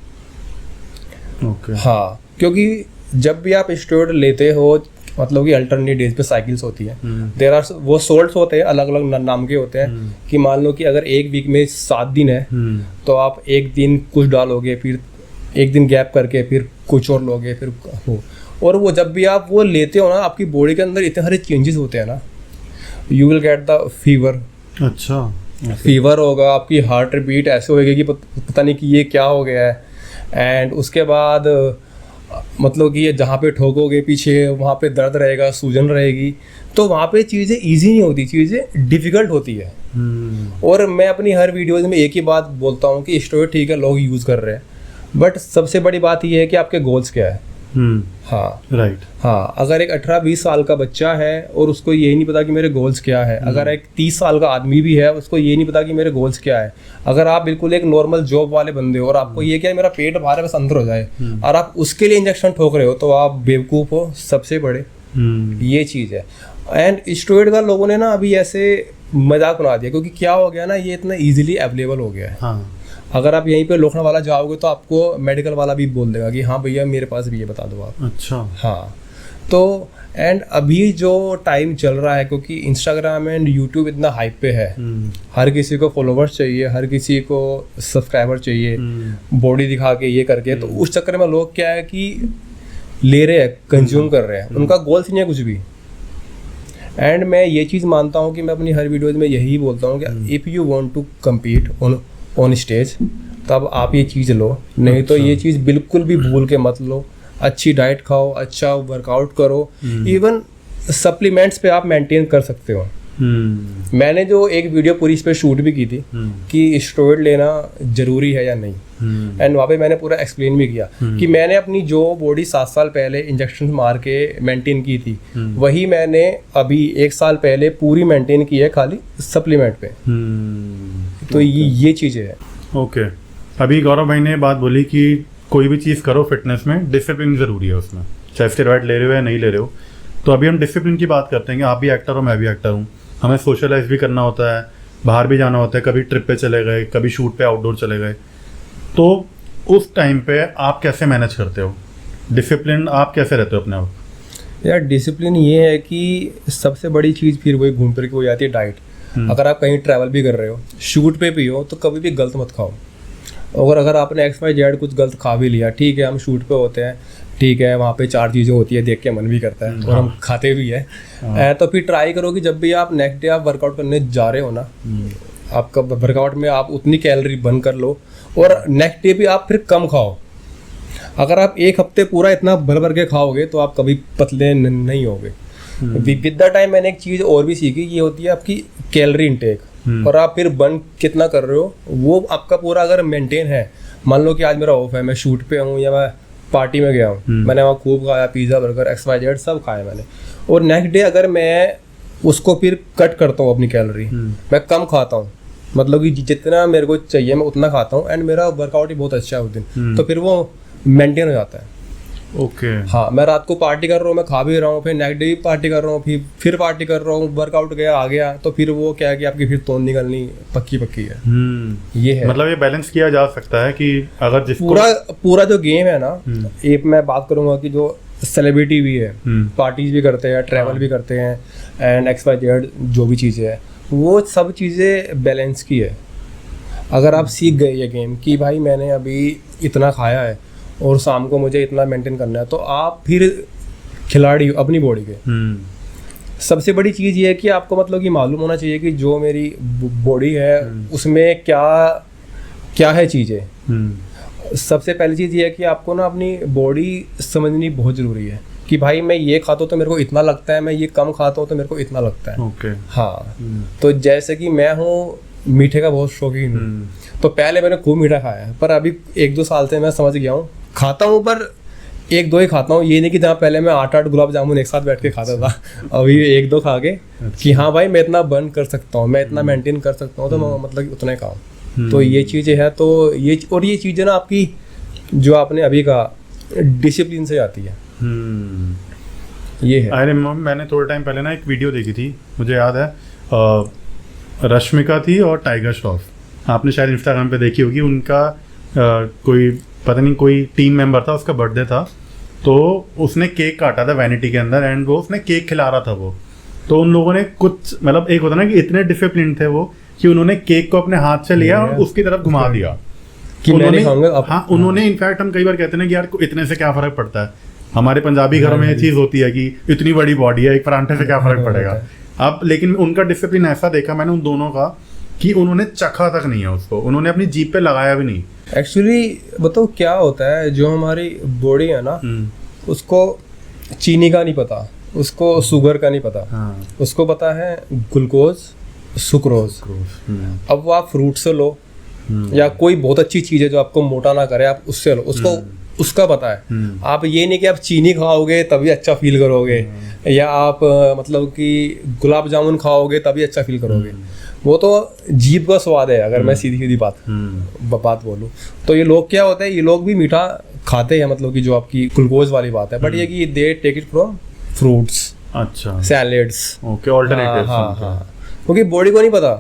ओके। हाँ, क्योंकि जब भी आप स्टेरॉइड लेते हो, मतलब कि अल्टरनेट डेज पे साइकिल्स होती है, देयर आर वो सोल्ट्स होते हैं, अलग अलग नाम के होते हैं। कि मान लो कि अगर एक वीक में 7 दिन है, तो आप एक दिन कुछ डालोगे, फिर एक दिन गैप करके फिर कुछ और लोगे, फिर हो। और वो जब भी आप वो लेते हो ना, आपकी बॉडी के अंदर इतने सारे चेंजेस होते हैं ना, you will get the fever. अच्छा, फीवर होगा, आपकी हार्ट बीट ऐसे होगी कि पता नहीं कि ये क्या हो गया है। एंड उसके बाद मतलब कि ये जहाँ पे ठोकोगे पीछे, वहाँ पे दर्द रहेगा, सूजन रहेगी। तो वहाँ पे चीज़ें इजी नहीं होती, चीज़ें डिफ़िकल्ट होती है। और मैं अपनी हर वीडियोज़ में एक ही बात बोलता हूँ कि स्टेरॉइड ठीक है, लोग यूज़ कर रहे हैं, बट सबसे बड़ी बात ये है कि आपके गोल्स क्या है। हाँ, राइट। हाँ, अगर एक 18-20 साल का बच्चा है और उसको ये नहीं पता कि मेरे गोल्स क्या है, अगर एक 30 साल का आदमी भी है, उसको ये नहीं पता कि मेरे गोल्स क्या है, अगर आप बिल्कुल एक नॉर्मल जॉब वाले बंदे हो और आपको ये क्या है मेरा पेट बाहर है बस अंदर हो जाए, और आप उसके लिए इंजेक्शन ठोक रहे हो, तो आप बेवकूफ़ हो सबसे बड़े। ये चीज़ है। एंड स्टेरॉइड का लोगों ने ना अभी ऐसे मजाक बना दिया, क्योंकि क्या हो गया ना, ये इतना ईजिली अवेलेबल हो गया है। हाँ। अगर आप यहीं पे लोखंड वाला जाओगे तो आपको मेडिकल वाला भी बोल देगा कि हाँ भैया मेरे पास भी ये बता दो आप। अच्छा। हाँ, तो एंड अभी जो टाइम चल रहा है, क्योंकि इंस्टाग्राम एंड यूट्यूब इतना हाइप पे है, हर किसी को फॉलोवर्स चाहिए, हर किसी को सब्सक्राइबर चाहिए, बॉडी दिखा के ये करके, तो उस चक्कर में लोग क्या है कि ले रहे हैं, कंज्यूम कर रहे हैं, उनका गोल्स नहीं है कुछ भी। एंड मैं ये चीज़ मानता हूँ कि मैं अपनी हर वीडियोज़ में यही बोलता हूँ कि if you want to compete on stage, तब आप ये चीज़ लो, नहीं तो ये चीज़ बिल्कुल भी भूल के मत लो। अच्छी डाइट खाओ, अच्छा वर्कआउट करो, इवन सप्लीमेंट्स पे आप मेंटेन कर सकते हो। मैंने जो एक वीडियो पूरी इस पे शूट भी की थी कि स्टेरॉइड लेना ज़रूरी है या नहीं, एंड वहाँ पे मैंने पूरा एक्सप्लेन भी किया कि मैंने अपनी जो बॉडी 7 साल पहले इंजेक्शन मार के मेंटेन की थी, वही मैंने अभी 1 साल पहले पूरी मेंटेन की है खाली सप्लीमेंट पे। तो ये चीज़ें हैं। ओके। अभी गौरव भाई ने बात बोली कि कोई भी चीज़ करो फिटनेस में, डिसिप्लिन ज़रूरी है उसमें, चाहे स्टेरॉइड ले रहे हो या नहीं ले रहे हो। तो अभी हम डिसिप्लिन की बात करते हैं कि आप भी एक्टर हो, मैं भी एक्टर हूँ, हमें सोशलाइज भी करना होता है, बाहर भी जाना होता है, कभी ट्रिप पे चले गए, कभी शूट पे आउटडोर चले गए, तो उस टाइम पे आप कैसे मैनेज करते हो? डिसिप्लिन आप कैसे रहते हो अपने आप? यार डिसिप्लिन ये है कि सबसे बड़ी चीज़ फिर वही घूम फिर के हो जाती है डाइट। अगर आप कहीं ट्रैवल भी कर रहे हो, शूट पे भी हो, तो कभी भी गलत मत खाओ। और अगर आपने XYZ कुछ गलत खा भी लिया, ठीक है, हम शूट पे होते हैं, ठीक है, वहाँ पे 4 चीज़ें होती है, देख के मन भी करता है और हम खाते भी है। तो फिर ट्राई करो कि जब भी आप नेक्स्ट डे आप वर्कआउट करने जा रहे हो ना, आपका वर्कआउट में आप उतनी कैलोरी बर्न कर लो, और नेक्स्ट डे भी आप फिर कम खाओ। अगर आप एक हफ्ते पूरा इतना भर भर के खाओगे तो आप कभी पतले नहीं होगे। विद द टाइम मैंने एक चीज़ और भी सीखी, ये होती है आपकी कैलोरी इनटेक, और आप फिर बर्न कितना कर रहे हो वो आपका पूरा अगर मेंटेन है। मान लो कि आज मेरा ऑफ है, मैं शूट पे हूँ या मैं पार्टी में गया हूँ, मैंने वहाँ खूब खाया, पिज़्ज़ा बर्गर XYZ सब खाया मैंने, और नेक्स्ट डे अगर मैं उसको फिर कट करता हूँ अपनी कैलोरी, मैं कम खाता हूँ, मतलब कि जितना मेरे को चाहिए मैं उतना खाता हूँ, एंड मेरा वर्कआउट ही बहुत अच्छा है उस दिन, तो फिर वो मेंटेन हो जाता है। ओके। हाँ, मैं रात को पार्टी कर रहा हूँ, मैं खा भी रहा हूँ, फिर नेक्स्ट डे भी पार्टी कर रहा हूँ, फिर पार्टी कर रहा हूँ, वर्कआउट गया आ गया, तो फिर वो क्या है कि आपकी फिर तोन निकलनी पक्की है। ये है, मतलब ये बैलेंस किया जा सकता है कि अगर जिसको पूरा जो गेम है ना, एक मैं बात करूँगा कि जो सेलिब्रिटी भी है, पार्टीज भी करते हैं, ट्रैवल भी करते हैं, एंड XYZ जो भी चीज़ें हैं, वो सब चीज़ें बैलेंस की है। अगर आप सीख गए ये गेम कि भाई मैंने अभी इतना खाया है और शाम को मुझे इतना मेंटेन करना है, तो आप फिर खिलाड़ी हो अपनी बॉडी के। सबसे बड़ी चीज़ ये है कि आपको मतलब कि मालूम होना चाहिए कि जो मेरी बॉडी है उसमें क्या क्या है चीज़ें। सबसे पहली चीज़ ये है कि आपको ना अपनी बॉडी समझनी बहुत ज़रूरी है कि भाई मैं ये खाता हूँ तो मेरे को इतना लगता है, मैं ये कम खाता हूँ तो मेरे को इतना लगता है। ओके। हाँ, तो जैसे कि मैं हूँ मीठे का बहुत शौकीन हूँ, तो पहले मैंने खूब मीठा खाया है, पर अभी 1-2 साल से मैं समझ गया हूँ, खाता हूँ पर 1-2 ही खाता हूँ। ये नहीं कि जहाँ पहले मैं 8-8 गुलाब जामुन एक साथ बैठ के खाता था, अभी 1-2 खा के कि हाँ भाई मैं इतना बर्न कर सकता हूँ, मैं इतना मेंटेन कर सकता हूँ, तो मैं मतलब उतना ही खाऊँ। तो ये चीज़ें हैं, तो ये और ये चीज़ें ना आपकी जो आपने अभी कहा डिसिप्लिन से आती है। ये है। अरे मैंने थोड़े टाइम पहले ना एक वीडियो देखी थी, मुझे याद है, रश्मिका थी और टाइगर श्रॉफ, आपने शायद इंस्टाग्राम पे देखी होगी। उनका कोई पता नहीं कोई टीम मेंबर था, उसका बर्थडे था, तो उसने केक काटा था वैनिटी के अंदर, एंड वो उसने केक खिला रहा था वो, तो उन लोगों ने कुछ मतलब एक होता ना कि इतने डिसिप्लिन थे वो कि उन्होंने केक को अपने हाथ से लिया और उसकी तरफ घुमा दिया कि मैं नहीं खाऊंगा। हाँ, उन्होंने इनफैक्ट हम कई बार कहते हैं कि यार इतने से क्या फर्क पड़ता है, हमारे पंजाबी घरों में ये चीज़ होती है कि इतनी बड़ी बॉडी है, एक परांठे से क्या फर्क पड़ेगा। अब लेकिन उनका डिसिप्लिन ऐसा देखा मैंने उन दोनों का कि उन्होंने चखा तक नहीं है उसको, उन्होंने अपनी जीभ पे लगाया भी नहीं। एक्चुअली बताओ क्या होता है, जो हमारी बॉडी है ना उसको चीनी का नहीं पता, उसको शुगर का नहीं पता, उसको पता है ग्लूकोज, सुक्रोज। अब वो आप फ्रूट से लो या कोई बहुत अच्छी चीज़ है जो आपको मोटा ना करे, आप उससे लो, उसको उसका पता है। आप ये नहीं कि आप चीनी खाओगे तभी अच्छा फील करोगे, या आप मतलब कि गुलाब जामुन खाओगे तभी अच्छा फील करोगे, वो तो जीभ का स्वाद है। अगर मैं सीधी सीधी बात बोलूँ तो ये लोग क्या होता है, ये लोग भी मीठा खाते हैं, मतलब कि जो आपकी ग्लूकोज वाली बात है, बट ये कि they take it from fruits, अच्छा, सैलेड्स, ओके, ऑल्टरनेटिव्स। हाँ, क्योंकि बॉडी को नहीं पता।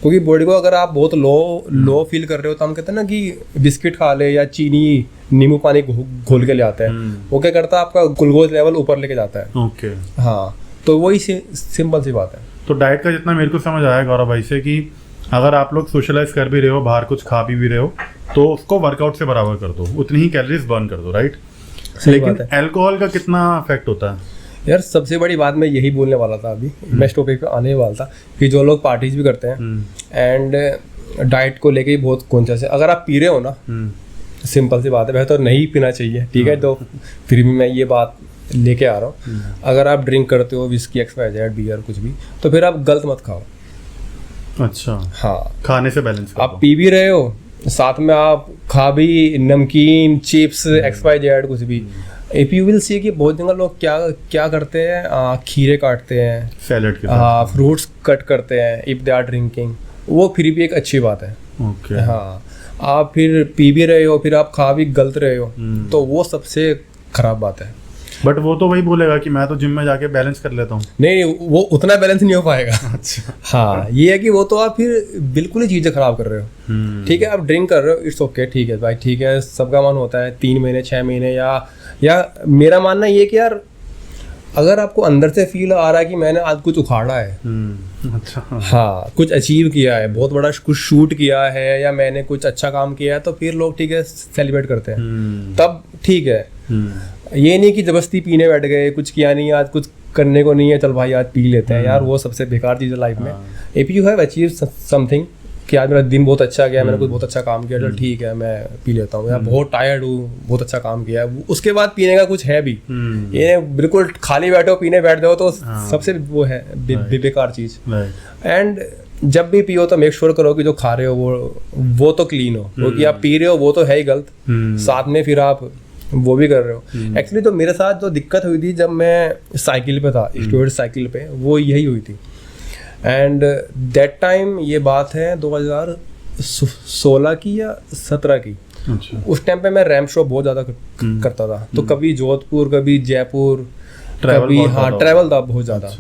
क्योंकि बॉडी को अगर आप बहुत लो फील कर रहे हो तो हम कहते हैं ना कि बिस्किट खा ले या चीनी नींबू पानी घोल के ले आता है, वो क्या करता है आपका ग्लूकोज लेवल ऊपर लेके जाता है। ओके, हाँ, तो वही सिंपल सी बात है। तो डाइट का जितना मेरे को समझ आया गौरव भाई से कि अगर आप लोग सोशलाइज कर भी रहे हो, बाहर कुछ खा भी रहे हो, तो उसको वर्कआउट से बराबर कर दो, उतनी ही कैलोरीज बर्न कर दो, राइट। लेकिन अल्कोहल का कितना इफेक्ट होता है यार? सबसे बड़ी बात मैं यही बोलने वाला था अभी, मैं इस टॉपिक पे आने वाला था कि जो लोग पार्टीज भी करते हैं एंड डाइट को लेके ही बहुत कॉन्शियस है। अगर आप पी रहे हो ना, सिंपल सी बात है, बेहतर नहीं पीना चाहिए, ठीक है, तो फिर भी मैं ये बात लेके आ रहा हूँ। अगर आप ड्रिंक करते हो विस्की, XYZ, बियर, कुछ भी, तो फिर आप गलत मत खाओ। अच्छा, हाँ, खाने से बैलेंस आप पी भी रहे हो, साथ में आप खा भी नमकीन, चिप्स, XYZ कुछ भी। इफ यू विल सी कि बहुत जगह लोग क्या करते हैं, खीरे काटते हैं, सैलेड के साथ फ्रूट्स कट करते हैं इफ दे आर ड्रिंकिंग, वो फिर भी एक अच्छी बात है। ओके, हाँ, आप फिर पी भी रहे हो, फिर आप खा भी गलत रहे हो, तो वो सबसे खराब बात है। बट वो तो वही बोलेगा कि मैं तो जिम में जाके बैलेंस कर लेता हूँ। नहीं, वो उतना बैलेंस नहीं हो पाएगा। अच्छा, हाँ, ये है कि वो तो आप फिर बिल्कुल ही चीज़ें खराब कर रहे हो। ठीक है, आप ड्रिंक कर रहे हो, इट्स ओके, ठीक है भाई, ठीक है, सबका मन होता है 3 महीने 6 महीने, या मेरा मानना ये कि यार अगर आपको अंदर से फील आ रहा है कि मैंने आज कुछ उखाड़ा है, अच्छा, हाँ, कुछ अचीव किया है, बहुत बड़ा कुछ शूट किया है, या मैंने कुछ अच्छा काम किया है, तो फिर लोग ठीक है सेलिब्रेट करते हैं, तब ठीक है। ये नहीं कि जबरदस्ती पीने बैठ गए, कुछ किया नहीं, आज कुछ करने को नहीं है, चल भाई आज पी लेते हैं, यार वो सबसे बेकार चीज़ है लाइफ में। If you have achieve something कि आज मेरा दिन बहुत अच्छा गया, मैंने कुछ बहुत अच्छा काम किया, चल ठीक है मैं पी लेता हूँ, या बहुत टायर्ड हूँ, बहुत अच्छा काम किया, उसके बाद पीने का कुछ है भी। ये बिल्कुल खाली बैठो पीने बैठ जाओ तो सबसे वो है बेकार चीज़। एंड जब भी पियो तो मेक श्योर करो कि जो खा रहे हो वो तो क्लीन हो, क्योंकि आप पी रहे हो वो तो है ही गलत, साथ में फिर आप वो भी कर रहे हो। एक्चुअली तो मेरे साथ जो दिक्कत हुई थी जब मैं साइकिल पे था, स्टूडेंट साइकिल पे, वो यही हुई थी। एंड दैट टाइम ये बात है 2016 की या 17 की। अच्छा, उस टाइम पे मैं रैम शो बहुत ज़्यादा करता था, तो कभी जोधपुर, कभी जयपुर, कभी, हाँ, ट्रैवल था बहुत ज़्यादा।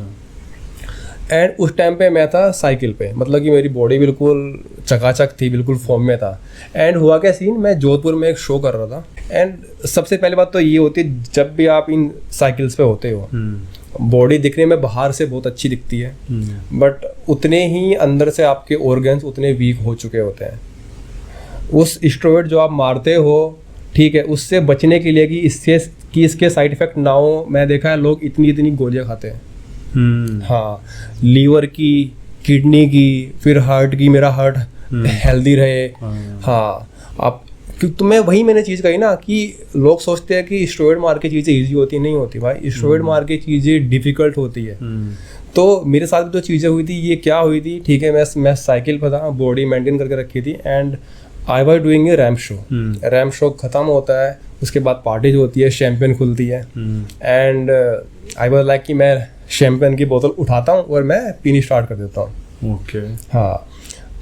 एंड उस टाइम पे मैं था साइकिल पे, मतलब कि मेरी बॉडी बिल्कुल चकाचक थी, बिल्कुल फॉर्म में था। एंड हुआ क्या सीन, मैं जोधपुर में एक शो कर रहा था। एंड सबसे पहली बात तो ये होती है, जब भी आप इन साइकिल्स पे होते हो, बॉडी दिखने में बाहर से बहुत अच्छी दिखती है, बट उतने ही अंदर से आपके ऑर्गन्स उतने वीक हो चुके होते हैं। उस स्टेरॉइड जो आप मारते हो, ठीक है, उससे बचने के लिए कि इसके साइड इफेक्ट ना हो, मैं देखा है लोग इतनी गोलियां खाते हैं। हाँ, लीवर की, किडनी की, फिर हार्ट की, मेरा हार्ट हेल्दी रहे। हाँ, आप तो मैंने चीज़ कही ना कि लोग सोचते हैं कि स्टेरॉइड मार के चीज़ें ईजी होती नहीं होती भाई, स्टेरॉइड मार के चीज़ें डिफिकल्ट होती है। तो मेरे साथ भी जो चीज़ें हुई थी, ये क्या हुई थी, ठीक है, मैं साइकिल पर था, बॉडी मेंटेन करके रखी थी, and I was doing a ramp show. Ramp show ख़त्म होता है, उसके बाद पार्टीज होती है, शैम्पेन खुलती है, एंड आई वाज लाइक कि मैं शैम्पेन की बोतल उठाता हूँ और मैं पीनी स्टार्ट कर देता हूँ। ओके। हाँ,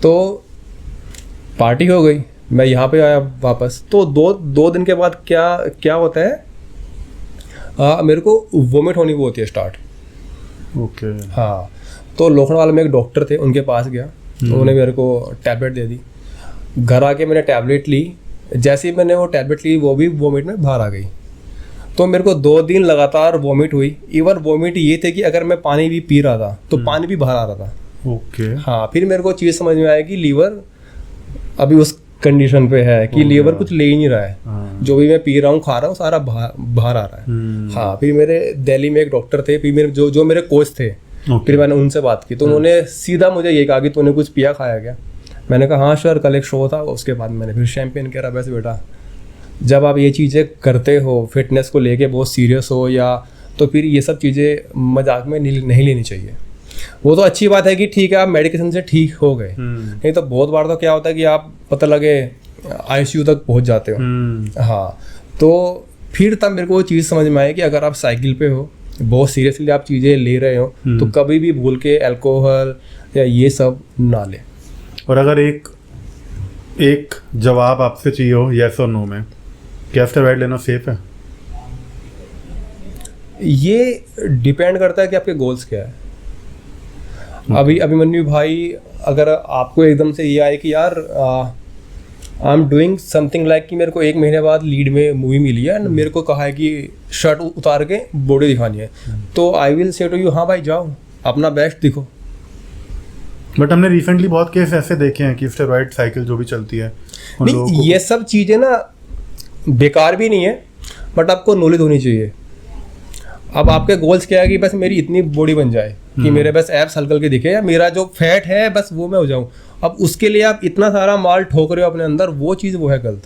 तो पार्टी हो गई, मैं यहाँ पे आया वापस, तो दो दिन के बाद क्या होता है, मेरे को वोमिट होनी वो होती है स्टार्ट। ओके। हाँ, तो लोखंडवाला में एक डॉक्टर थे, उनके पास गया, तो उन्होंने मेरे को टैबलेट दे दी। घर आके मैंने टैबलेट ली, जैसे ही मैंने वो टैबलेट ली, वो भी वोमिट में बाहर आ गई। तो मेरे को 2 दिन लगातार वोमिट हुई। इवन वोमिट ये थे कि अगर मैं पानी भी पी रहा था तो पानी भी बाहर आ रहा था। ओके। हाँ, फिर मेरे को चीज़ समझ में आई कि लीवर अभी उस कंडीशन पे है कि लीवर कुछ ले ही नहीं रहा है, जो भी मैं पी रहा हूँ, खा रहा हूँ, सारा बाहर आ रहा है। हाँ, फिर मेरे दिल्ली में एक डॉक्टर थे, फिर मेरे जो मेरे कोच थे, फिर मैंने उनसे बात की, तो उन्होंने सीधा मुझे ये कहा कि तूने कुछ पिया खाया क्या? मैंने कहा हाँ सर, कल एक शो था, उसके बाद मैंने फिर शैम्पेन कह रहा, वैसे बेटा जब आप ये चीज़ें करते हो, फिटनेस को लेके बहुत सीरियस हो, या तो फिर ये सब चीज़ें मजाक में नहीं लेनी चाहिए। वो तो अच्छी बात है कि ठीक है आप मेडिकेशन से ठीक हो गए, नहीं तो बहुत बार तो क्या होता है कि आप पता लगे ICU तक पहुंच जाते हो। हाँ, तो फिर तब मेरे को वो चीज़ समझ में आई कि अगर आप साइकिल पे हो, बहुत सीरियसली आप चीज़ें ले रहे हो, तो कभी भी भूल के अल्कोहल या ये सब ना ले। और अगर एक जवाब आपसे चाहिए हो यस और नो में, क्या स्टेरॉइड लेना सेफ है? ये डिपेंड करता है कि आपके गोल्स क्या है। अभी अभिमन्यु भाई, अगर आपको एकदम से ये आए कि यार I am doing something like कि मेरे को 1 महीने बाद लीड में मूवी मिली है, मेरे को कहा है कि शर्ट उतार के बॉडी दिखानी है, तो I will say to you, हाँ भाई जाओ, अपना बेस्ट दिखो। बट हमने रिसेंटली बहुत केस ऐसे देखे हैं कि स्टेरॉइड साइकिल जो भी चलती है, नहीं, ये सब चीज़ें ना बेकार भी नहीं है, बट आपको नॉलेज होनी चाहिए। अब आपके गोल्स क्या है कि बस मेरी इतनी बॉडी बन जाए कि मेरे बस एब्स हल्के दिखे, या मेरा जो फैट है बस वो मैं हो जाऊं। अब उसके लिए आप इतना सारा माल ठोक रहे हो अपने अंदर, वो चीज़ वो है गलत।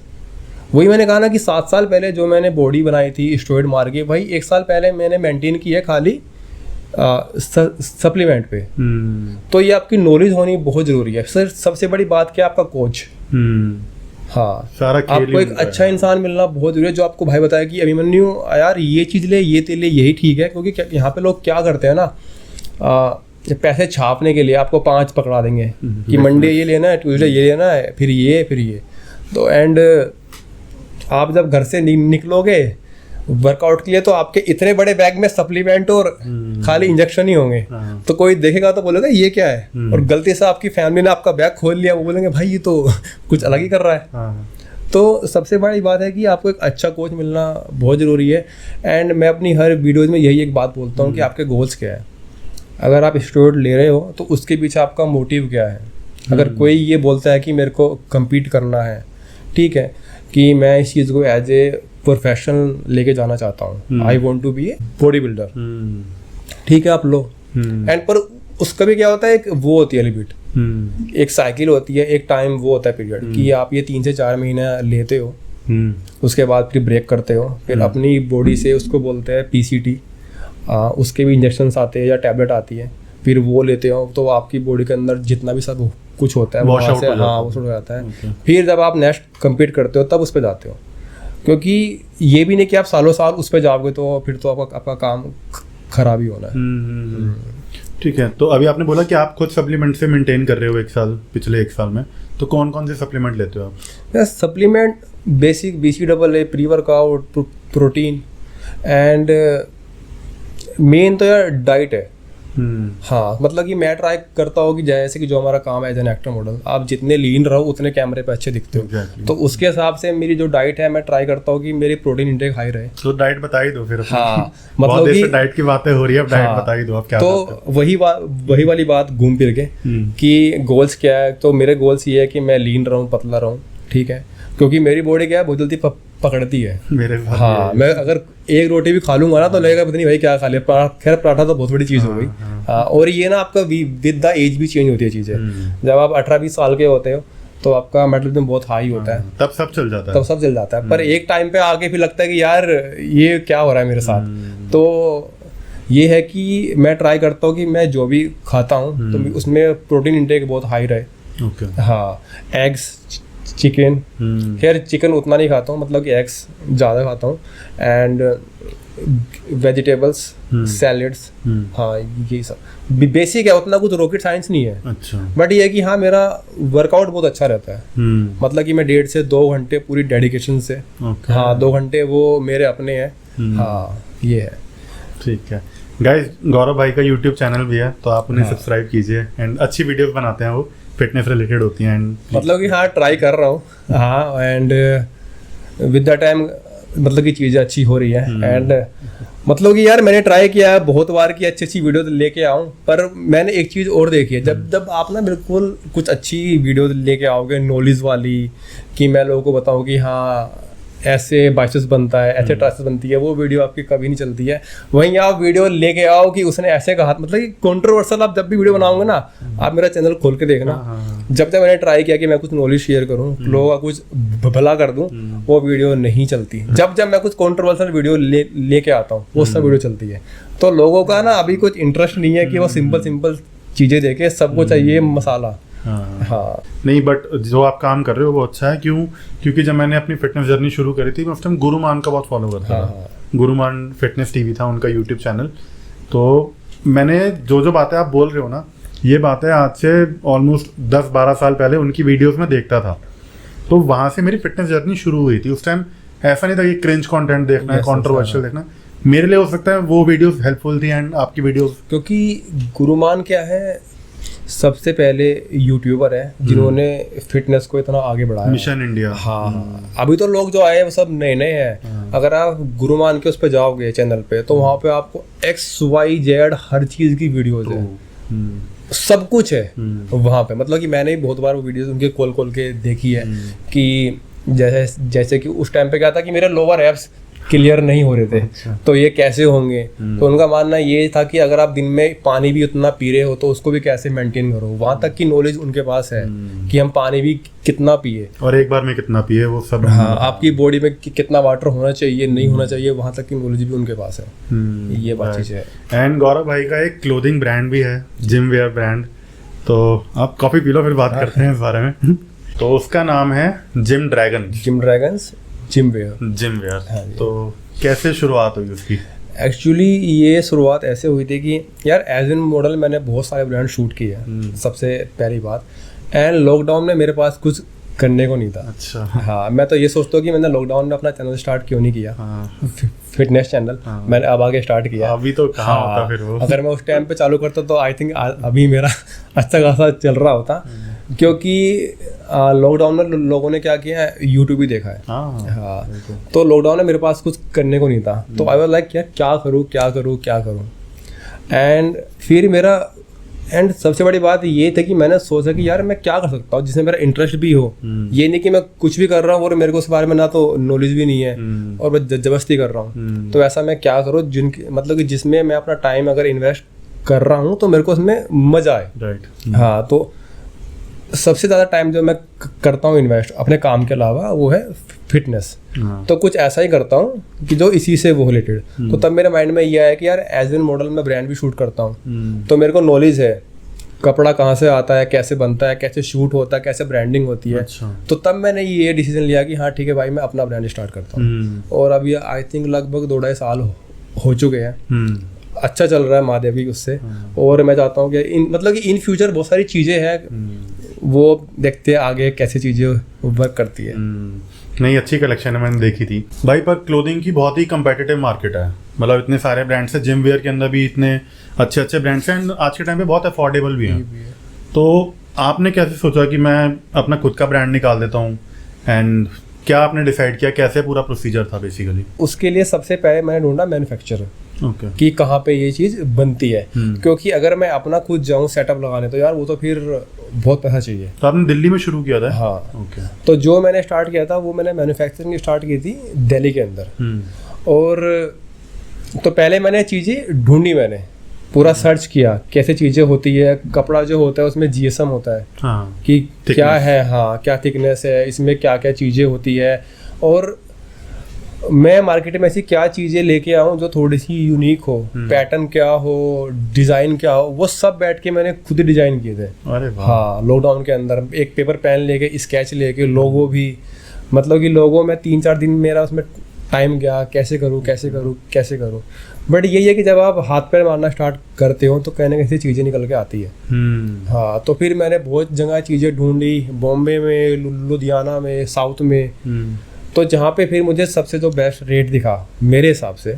वही मैंने कहा ना कि 7 साल पहले जो मैंने बॉडी बनाई थी स्टेरॉइड मार के, भाई 1 साल पहले मैंने मेंटेन की है खाली सप्लीमेंट पे। तो ये आपकी नॉलेज होनी बहुत ज़रूरी है। सर सबसे बड़ी बात क्या, आपका कोच। हाँ, सारा आपको एक अच्छा इंसान मिलना बहुत जरूरी है, जो आपको भाई बताया कि अभिमन्यु यार ये चीज़ ले, ये तेल ले, यही ठीक है। क्योंकि यहाँ पे लोग क्या करते हैं ना, पैसे छापने के लिए आपको 5 पकड़ा देंगे कि मंडे ये लेना है, ट्यूसडे ये लेना है, फिर ये। तो एंड आप जब घर से निकलोगे वर्कआउट के लिए, तो आपके इतने बड़े बैग में सप्लीमेंट और खाली इंजेक्शन ही होंगे। तो कोई देखेगा तो बोलेगा ये क्या है, और गलती से आपकी फैमिली ने आपका बैग खोल लिया, वो बोलेंगे भाई ये तो कुछ अलग ही कर रहा है। तो सबसे बड़ी बात है कि आपको एक अच्छा कोच मिलना बहुत ज़रूरी है। एंड मैं अपनी हर वीडियोज़ में यही एक बात बोलता हूँ कि आपके गोल्स क्या है। अगर आप स्टेरॉइड ले रहे हो तो उसके पीछे आपका मोटिव क्या है। अगर कोई ये बोलता है कि मेरे को कम्पीट करना है, ठीक है, कि मैं इस चीज़ को एज ए प्रोफेशनल लेके जाना चाहता हूँ, I want to be a bodybuilder, ठीक है, आप लो। एंड पर उसका भी क्या होता है, एक वो होती है लिमिट, एक साइकिल होती है, एक टाइम वो होता है पीरियड कि आप ये 3 से 4 महीने लेते हो, उसके बाद फिर ब्रेक करते हो, फिर अपनी बॉडी से, उसको बोलते हैं PCT, उसके भी इंजेक्शंस आते हैं या टैबलेट आती है, फिर वो लेते हो, तो आपकी बॉडी के अंदर जितना भी सब कुछ होता है वहाँ से वॉश हो जाता है। फिर जब आप नेक्स्ट कम्पीट करते हो तब उस पर जाते हो, क्योंकि ये भी नहीं कि आप सालों साल उस पर जाओगे तो फिर तो आपका काम खराब ही होना है। ठीक है, तो अभी आपने बोला कि आप खुद सप्लीमेंट से मेंटेन कर रहे हो पिछले 1 साल में, तो कौन कौन से सप्लीमेंट लेते हो आप? Supplement basic BCAA, pre workout, protein, and main तो यार डाइट है। हाँ, मतलब कि मैं ट्राई करता हूँ कि जैसे कि जो हमारा काम है एज एन एक्टर मॉडल, आप जितने लीन रहो उतने कैमरे पे अच्छे दिखते हो। तो उसके हिसाब से मेरी जो डाइट है, मैं ट्राई करता हूँ कि मेरी प्रोटीन इंटेक हाई रहे। तो डाइट बता ही दो फिर। हाँ, मतलब कि डाइट की बातें हो रही है, अब डाइट बता ही दो आप क्या। तो वही वाली बात घूम फिर के कि गोल्स क्या है। तो मेरे गोल्स ये है कि मैं लीन रहूँ, पतला रहूँ, ठीक है, क्योंकि मेरी बॉडी क्या है बहुत जल्दी पकड़ती है। मेरे साथ हाँ, मैं अगर एक रोटी भी खा लूंगा ना तो लगेगा पता नहीं भाई क्या खा लिया। खैर पराठा तो बहुत बड़ी चीज़ हो गई। हाँ, और ये ना आपका विद द एज भी चेंज होती है चीज़ें। जब आप 18-20 साल के होते हो तो आपका मेटाबॉलिज्म बहुत हाई होता है, तब सब चल जाता है। पर एक टाइम पे आके फिर लगता है कि यार ये क्या हो रहा है मेरे साथ। तो ये है कि मैं ट्राई करता हूँ कि मैं जो भी खाता हूँ तो उसमें प्रोटीन इंटेक बहुत हाई रहे। ओके। हाँ, एग्स, चिकन, खैर चिकन उतना नहीं खाता हूँ, मतलब कि एग्स ज़्यादा खाता हूँ, एंड वेजिटेबल्स, सैलेड्स। हाँ, यही सब बेसिक है, उतना कुछ रॉकेट साइंस नहीं है। अच्छा। बट ये है कि हाँ मेरा वर्कआउट बहुत अच्छा रहता है। मतलब कि मैं 1.5 से 2 घंटे पूरी डेडिकेशन से, हाँ 2 घंटे वो मेरे अपने हैं। हाँ, ये है। ठीक है गाइस, गौरव भाई का यूट्यूब चैनल भी है तो आप उन्हें सब्सक्राइब कीजिए, एंड अच्छी वीडियोस बनाते हैं, वो फिटनेस रिलेटेड होती हैं। एंड मतलब कि हाँ ट्राई कर रहा हूँ। हाँ, एंड विद द टाइम मतलब कि चीज़ें अच्छी हो रही है। एंड मतलब कि यार मैंने ट्राई किया है बहुत बार कि अच्छी वीडियो लेके आऊँ, पर मैंने एक चीज़ और देखी है, जब आप ना बिल्कुल कुछ अच्छी वीडियो लेके आओगे नॉलेज वाली, कि मैं लोगों को बताऊँ कि हाँ ऐसे बाइसेप्स बनता है, ऐसे ट्राइसेप्स बनती है, वो वीडियो आपकी कभी नहीं चलती है। वहीं आप वीडियो लेके आओ कि उसने ऐसे कहा, मतलब कि कंट्रोवर्शियल आप जब भी वीडियो बनाओगे ना, आप मेरा चैनल खोल के देखना। जब तक मैंने ट्राई किया कि मैं कुछ नॉलेज शेयर करूं, लोगों का कुछ भला कर दूं, वो वीडियो नहीं चलती। जब मैं कुछ कंट्रोवर्शियल वीडियो लेके आता हूँ वो सब वीडियो चलती है। तो लोगों का ना अभी कुछ इंटरेस्ट नहीं है कि वो सिंपल चीज़ें देखे, सबको चाहिए मसाला। हाँ, नहीं, बट जो आप काम कर रहे हो वो अच्छा है। क्योंकि जब मैंने अपनी फिटनेस जर्नी शुरू करी थी, मैं उस टाइम गुरुमान का बहुत फॉलो करता था। गुरुमान फिटनेस टीवी था उनका यूट्यूब चैनल। तो मैंने जो बातें आप बोल रहे हो ना, ये बातें आज से ऑलमोस्ट 10-12 साल पहले उनकी वीडियोस में देखता था। तो वहाँ से मेरी फिटनेस जर्नी शुरू हुई थी। उस टाइम ऐसा नहीं था कि क्रिंज कंटेंट देखना है, कंट्रोवर्शियल देखना। मेरे लिए हो सकता है वो वीडियोस हेल्पफुल थी, एंड आपकी वीडियोस, क्योंकि गुरुमान क्या है, सबसे पहले यूट्यूबर है जिन्होंने फिटनेस को इतना आगे बढ़ाया, मिशन इंडिया। हाँ, अभी तो लोग जो आए हैं वो सब नए हैं। अगर आप गुरुमान के उस पर जाओगे चैनल पे, तो वहाँ पे आपको XYZ हर चीज़ की वीडियोज है, सब कुछ है वहाँ पे। मतलब कि मैंने भी बहुत बार वो वीडियोज उनके खोल के देखी है कि जैसे कि उस टाइम पे क्या था कि मेरे लोअर एब्स क्लियर नहीं हो रहे थे। अच्छा। तो ये कैसे होंगे, तो उनका मानना ये था कि अगर आप दिन में पानी भी उतना पी रहे हो तो उसको भी कैसे मेंटेन करो। वहाँ तक की नॉलेज उनके पास है कि हम पानी भी कितना पिए और एक बार में कितना पिए, वो सब। हाँ, आपकी बॉडी में कितना वाटर होना चाहिए, नहीं होना चाहिए, वहाँ तक की नॉलेज भी उनके पास है। ये बात चीज़ है। एंड गौरव भाई का एक क्लोथिंग ब्रांड भी है, जिम वेयर ब्रांड। तो आप कॉफी पी लो, फिर बात करते हैं इस बारे में। तो उसका नाम है जिम ड्रैगन्स जिम वेयर। तो कैसे शुरुआत हुई उसकी? एक्चुअली ये शुरुआत ऐसे हुई थी कि यार एज एन मॉडल मैंने बहुत सारे ब्रांड शूट किए हैं, सबसे पहली बात। एंड लॉकडाउन में मेरे पास कुछ करने को नहीं था। अच्छा। हाँ, मैं तो ये सोचता हूँ कि मैंने लॉकडाउन में अपना चैनल स्टार्ट क्यों नहीं किया। फिटनेस चैनल मैंने अब आगे स्टार्ट किया। अभी तो कहाँ होता फिर वो। अगर मैं उस टाइम पे चालू करता तो आई थिंक अभी मेरा अच्छा खासा चल रहा होता, क्योंकि लॉकडाउन में लोगों ने क्या किया है, यूट्यूब ही देखा है। हाँ, तो लॉकडाउन में मेरे पास कुछ करने को नहीं था, तो आई वाज लाइक क्या करूँ। एंड सबसे बड़ी बात ये थी कि मैंने सोचा कि यार मैं क्या कर सकता हूँ जिसमें मेरा इंटरेस्ट भी हो। ये नहीं कि मैं कुछ भी कर रहा हूँ और मेरे को उस बारे में ना तो नॉलेज भी नहीं है और मैं जबरदस्ती कर रहा हूँ। तो ऐसा मैं क्या करूँ मतलब कि जिसमें मैं अपना टाइम अगर इन्वेस्ट कर रहा हूँ तो मेरे को उसमें मजा आए। राइट। हाँ, तो सबसे ज़्यादा टाइम जो मैं करता हूँ इन्वेस्ट अपने काम के अलावा वो है फिटनेस। तो कुछ ऐसा ही करता हूँ कि जो इसी से वो रिलेटेड। तो तब मेरे माइंड में ये आया कि यार एज एन मॉडल मैं ब्रांड भी शूट करता हूँ, तो मेरे को नॉलेज है कपड़ा कहाँ से आता है, कैसे बनता है, कैसे शूट होता है, कैसे ब्रांडिंग होती है। अच्छा। तो तब मैंने ये डिसीजन लिया कि हाँ ठीक है भाई, मैं अपना ब्रांड स्टार्ट करता हूँ। और अभी आई थिंक लगभग 2-2.5 साल हो चुके हैं। अच्छा चल रहा है महादेव की उससे। और मैं चाहता हूँ कि मतलब कि इन फ्यूचर बहुत सारी चीज़ें हैं, वो देखते हैं आगे कैसी चीज़ें वर्क करती है। नहीं, अच्छी कलेक्शन है, मैंने देखी थी भाई। पर क्लोथिंग की बहुत ही कंपेटिटिव मार्केट है, मतलब इतने सारे ब्रांड्स हैं, जिम वेयर के अंदर भी इतने अच्छे ब्रांड्स हैं, आज के टाइम पे बहुत अफोर्डेबल भी हैं। तो आपने कैसे सोचा कि मैं अपना खुद का ब्रांड निकाल देता हूँ, एंड क्या आपने डिसाइड किया, कैसे पूरा प्रोसीजर था बेसिकली? उसके लिए सबसे पहले मैंने ढूंढा मैन्युफैक्चरर। ओके। कि कहाँ पे ये चीज़ बनती है। क्योंकि अगर मैं अपना खुद जाऊँ सेटअप लगाने तो यार वो तो फिर बहुत पैसा चाहिए। तो आपने दिल्ली में शुरू किया था? हाँ। ओके। तो जो मैंने स्टार्ट किया था वो मैंने मैन्युफैक्चरिंग स्टार्ट की थी दिल्ली के अंदर। और तो पहले मैंने चीज़ें ढूंढी, मैंने पूरा सर्च किया कैसे चीज़ें होती है। कपड़ा जो होता है उसमें जीएसएम होता है, हाँ, कि क्या है, हाँ क्या थिकनेस है, इसमें क्या क्या चीज़ें होती है, और मैं मार्केट में ऐसी क्या चीज़ें लेके आऊँ जो थोड़ी सी यूनिक हो, पैटर्न क्या हो, डिज़ाइन क्या हो, वो सब बैठ के मैंने खुद ही डिज़ाइन किए थे। अरे वाह। हाँ, लॉकडाउन के अंदर एक पेपर पेन लेके, स्केच लेके, लोगो भी, मतलब कि लोगो में 3-4 दिन मेरा उसमें टाइम गया, कैसे करूँ। बट यही है कि जब आप हाथ पैर मारना स्टार्ट करते हो तो कहीं ना कहीं चीज़ें निकल के आती है। हाँ, तो फिर मैंने बहुत जगह चीज़ें ढूंढी, बॉम्बे में, लुधियाना में, साउथ में। तो जहाँ पे फिर मुझे सबसे जो बेस्ट रेट दिखा मेरे हिसाब से,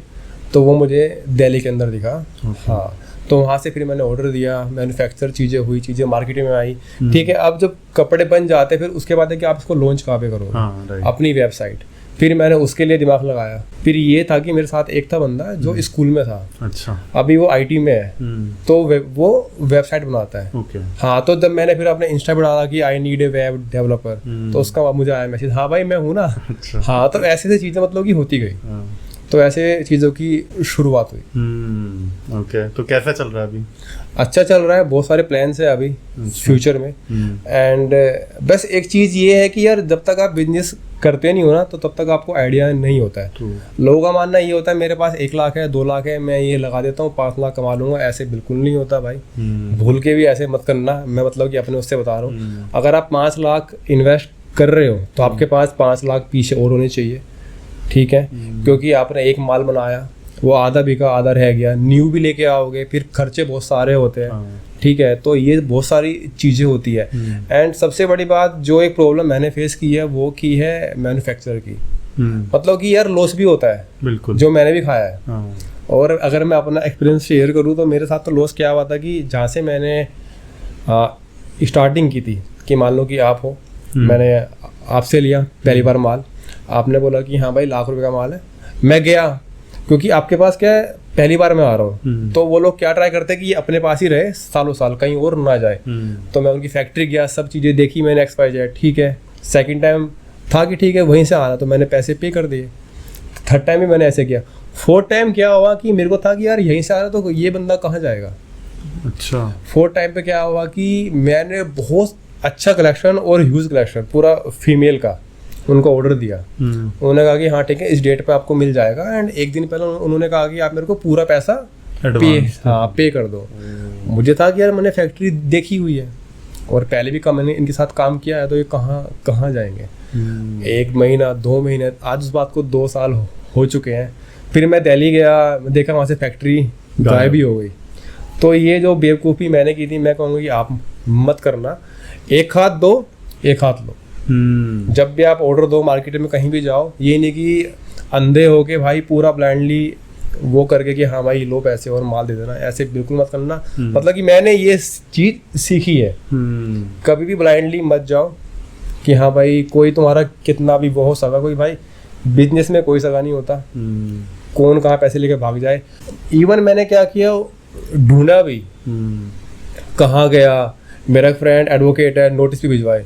तो वो मुझे दिल्ली के अंदर दिखा। हाँ, तो वहाँ से फिर मैंने ऑर्डर दिया, मैन्युफैक्चर चीज़ें हुई, चीज़ें मार्केट में आई। ठीक है, अब जब कपड़े बन जाते फिर उसके बाद है कि आप इसको लॉन्च कहाँ पे करोगे? हाँ, अपनी वेबसाइट। फिर मैंने उसके लिए दिमाग लगाया। फिर ये था कि मेरे साथ एक था बंदा जो स्कूल में था, अच्छा, अभी वो आईटी में है, तो वो वेबसाइट बनाता है। ओके। हाँ, तो जब मैंने फिर अपने इंस्टा पे डाला कि I need a web developer, तो उसका मुझे आया मैसेज, हाँ भाई मैं हूँ ना। अच्छा। हाँ, तो ऐसे ऐसी चीज़ें मतलब कि होती गई। हाँ। तो ऐसे चीज़ों की शुरुआत हुई। ओके। तो कैसा चल रहा है अभी? अच्छा चल रहा है, बहुत सारे प्लान्स है अभी फ्यूचर में। एंड बस एक चीज़ ये है कि यार जब तक आप बिजनेस करते नहीं हो ना तो तब तक आपको आइडिया नहीं होता है। लोगों का मानना ये होता है मेरे पास 1 लाख है, 2 लाख है, मैं ये लगा देता हूँ 5 लाख कमा लूंगा। ऐसे बिल्कुल नहीं होता भाई, भूल के भी ऐसे मत करना। मैं मतलब कि अपने उससे बता रहा हूँ, अगर आप 5 लाख इन्वेस्ट कर रहे हो तो आपके पास 5 लाख पीछे और होने चाहिए। ठीक है, क्योंकि आपने एक माल बनाया, वो आधा बिका, आधा रह गया, न्यू भी लेके आओगे, फिर खर्चे बहुत सारे होते हैं। ठीक है, तो ये बहुत सारी चीज़ें होती है। एंड सबसे बड़ी बात जो एक प्रॉब्लम मैंने फेस की है वो की है मैन्युफैक्चरर की। मतलब कि यार लॉस भी होता है, बिल्कुल, जो मैंने भी खाया है। और अगर मैं अपना एक्सपीरियंस शेयर करूँ तो मेरे साथ तो लॉस क्या हुआ था कि जहाँ से मैंने स्टार्टिंग की थी, कि मान लो कि आप हो, मैंने आपसे लिया पहली बार माल, आपने बोला कि हाँ भाई 1 लाख रुपए का माल है, मैं गया, क्योंकि आपके पास क्या है पहली बार मैं आ रहा हूँ, तो वो लोग क्या ट्राई करते हैं कि ये अपने पास ही रहे सालों साल, कहीं और ना जाए। तो मैं उनकी फैक्ट्री गया, सब चीज़ें देखी मैंने, XYZ। ठीक है, सेकंड टाइम था कि ठीक है वहीं से आना, तो मैंने पैसे पे कर दिए। थर्ड टाइम भी मैंने ऐसे किया। फोर्थ टाइम क्या हुआ कि मेरे को था कि यार यहीं से आ रहा तो ये बंदा कहाँ जाएगा। अच्छा, फोर्थ टाइम पे क्या हुआ कि मैंने बहुत अच्छा कलेक्शन और ह्यूज कलेक्शन पूरा फीमेल का उनको ऑर्डर दिया। उन्होंने कहा कि हाँ ठीक है इस डेट पे आपको मिल जाएगा। एंड एक दिन पहले उन्होंने कहा कि आप मेरे को पूरा पैसा पे कर दो। मुझे था कि यार मैंने फैक्ट्री देखी हुई है और पहले भी मैंने इनके साथ काम किया है, तो ये कहाँ जाएंगे। 1 महीना 2 महीने, आज उस बात को 2 साल हो चुके हैं। फिर मैं दिल्ली गया, देखा वहाँ से फैक्ट्री गायब ही हो गई। तो ये जो बेवकूफ़ी मैंने की थी, मैं कहूँगा कि आप मत करना। एक हाथ दो, एक हाथ लो। जब भी आप ऑर्डर दो मार्केट में कहीं भी जाओ, ये नहीं कि अंधे हो के भाई पूरा ब्लाइंडली वो करके कि हाँ भाई लो पैसे और माल दे देना, ऐसे बिल्कुल मत करना। मतलब कि मैंने ये चीज़ सीखी है, कभी भी ब्लाइंडली मत जाओ कि हाँ भाई कोई तुम्हारा कितना भी वो हो सका, कोई भाई बिजनेस में कोई सगा नहीं होता, कौन कहाँ पैसे लेके भाग जाए। इवन मैंने क्या किया, ढूंढा भी, कहाँ गया, मेरा फ्रेंड एडवोकेट है, नोटिस भी भिजवाए,